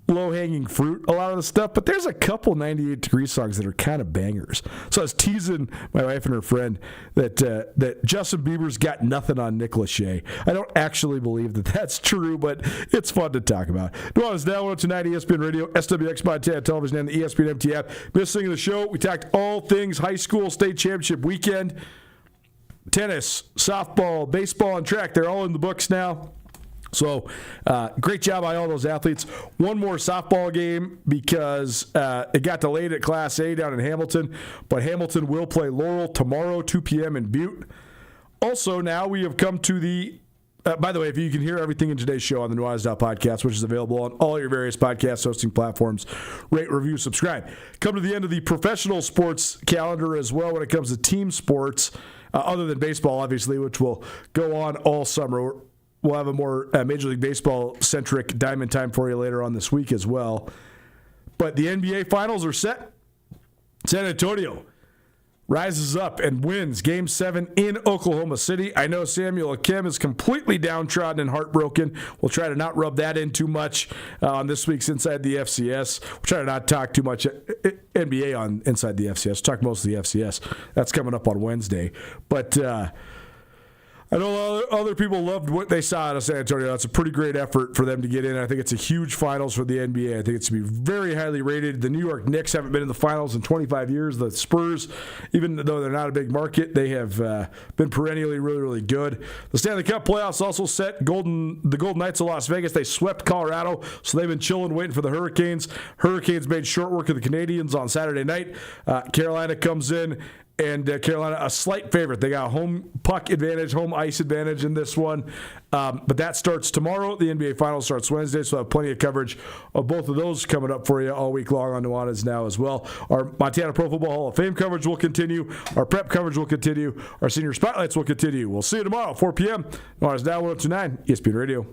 low-hanging fruit, a lot of the stuff, but there's a couple 98 Degrees songs that are kind of bangers. So I was teasing my wife and her friend that Justin Bieber's got nothing on Nick Lachey. I don't actually believe that that's true, but it's fun to talk about. Nuanez Now, 102.9 ESPN Radio, SWX Montana Television, and the ESPN MT app. Missing the show, we talked all things high school state championship weekend. tennis, softball, baseball, and track, they're all in the books now. So great job by all those athletes. One more softball game because it got delayed at Class A down in Hamilton, but Hamilton will play Laurel tomorrow, 2 p.m. in Butte. Also, now we have come to the by the way, if you can hear everything in today's show on the Nuanez Now podcast, which is available on all your various podcast hosting platforms, rate, review, subscribe. Come to the end of the professional sports calendar as well when it comes to team sports, other than baseball, obviously, which will go on all summer. We'll have a more Major League Baseball-centric diamond time for you later on this week as well. But the NBA Finals are set. San Antonio rises up and wins Game 7 in Oklahoma City. I know Samuel Akem is completely downtrodden and heartbroken. We'll try to not rub that in too much on this week's Inside the FCS. We'll try to not talk too much NBA on Inside the FCS. Talk mostly FCS. That's coming up on Wednesday. But I know other people loved what they saw out of San Antonio. That's a pretty great effort for them to get in. I think it's a huge finals for the NBA. I think it's to be very highly rated. The New York Knicks haven't been in the finals in 25 years. The Spurs, even though they're not a big market, they have been perennially really, really good. The Stanley Cup playoffs also set. The Golden Knights of Las Vegas, they swept Colorado, so they've been chilling, waiting for the Hurricanes. Hurricanes made short work of the Canadians on Saturday night. Carolina comes in. And Carolina, a slight favorite. They got home puck advantage, home ice advantage in this one. But that starts tomorrow. The NBA Finals starts Wednesday, so I have plenty of coverage of both of those coming up for you all week long on Nuanez Now as well. Our Montana Pro Football Hall of Fame coverage will continue. Our prep coverage will continue. Our senior spotlights will continue. We'll see you tomorrow, 4 p.m. Nuanez Now 102.9 ESPN Radio.